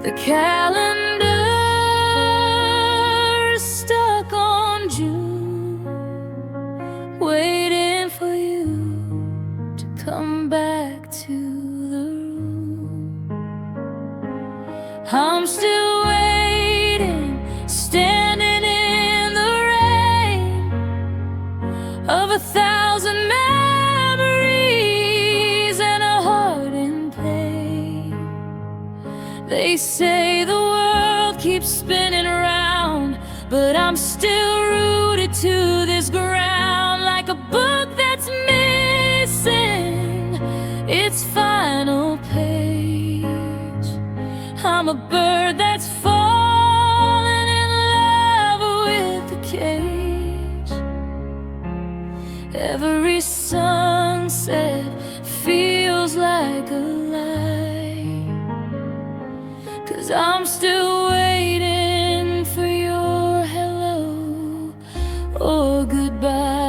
The calendar's stuck on June, waiting for you to come back to the room. I'm still waiting, standing in the rain of 1,000 memories and a heart in pain. They say the world keeps spinning around, but I'm still rooted to this ground, like a book that's missing its final page. I'm a bird that's fallen in love with the cage. Every sunset feels like a lie, 'cause I'm still waiting for your hello or goodbye.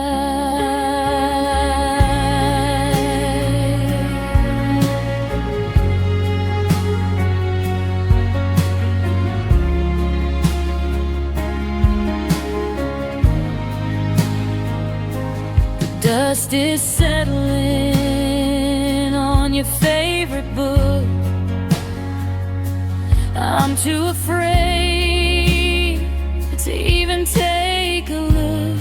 Dust is settling on your favorite book. I'm too afraid to even take a look.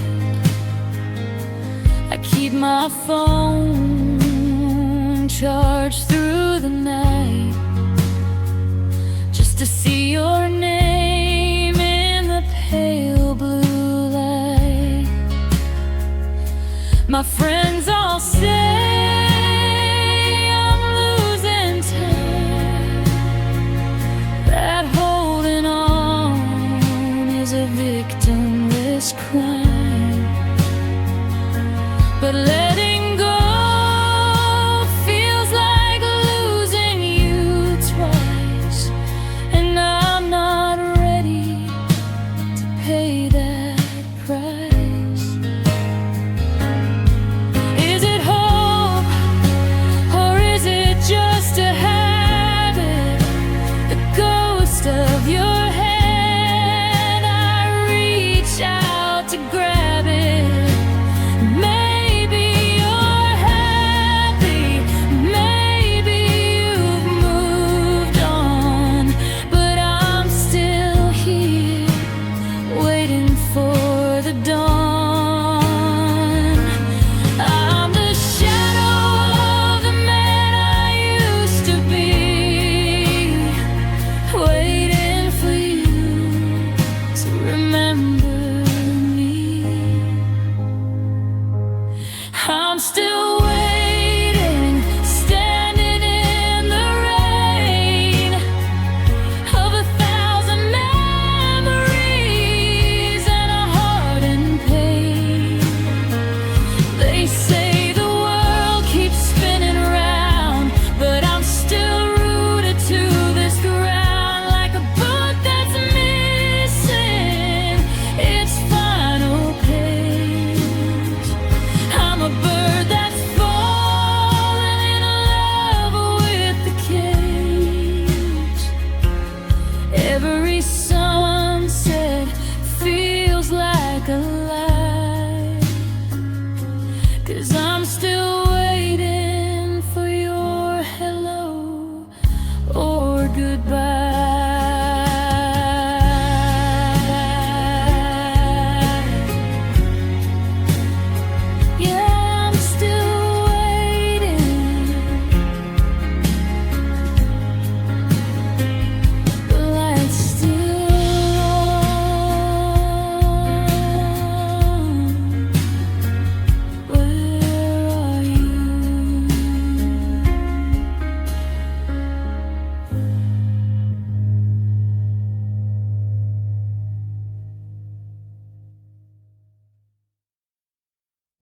I keep my phone charged through the night, just to see your name in the pale blue light. My friends all say I'm losing time, that holding on is a victimless crime. But letting go feels like I'm still waiting, standing in the rain of 1,000 memories and a heart in pain. They say the world keeps spinning round, but I'm still rooted to this ground, like a book that's missing its final page. I'm a bird that's fallen in love with the cage. Every sunset feels like a lie, 'cause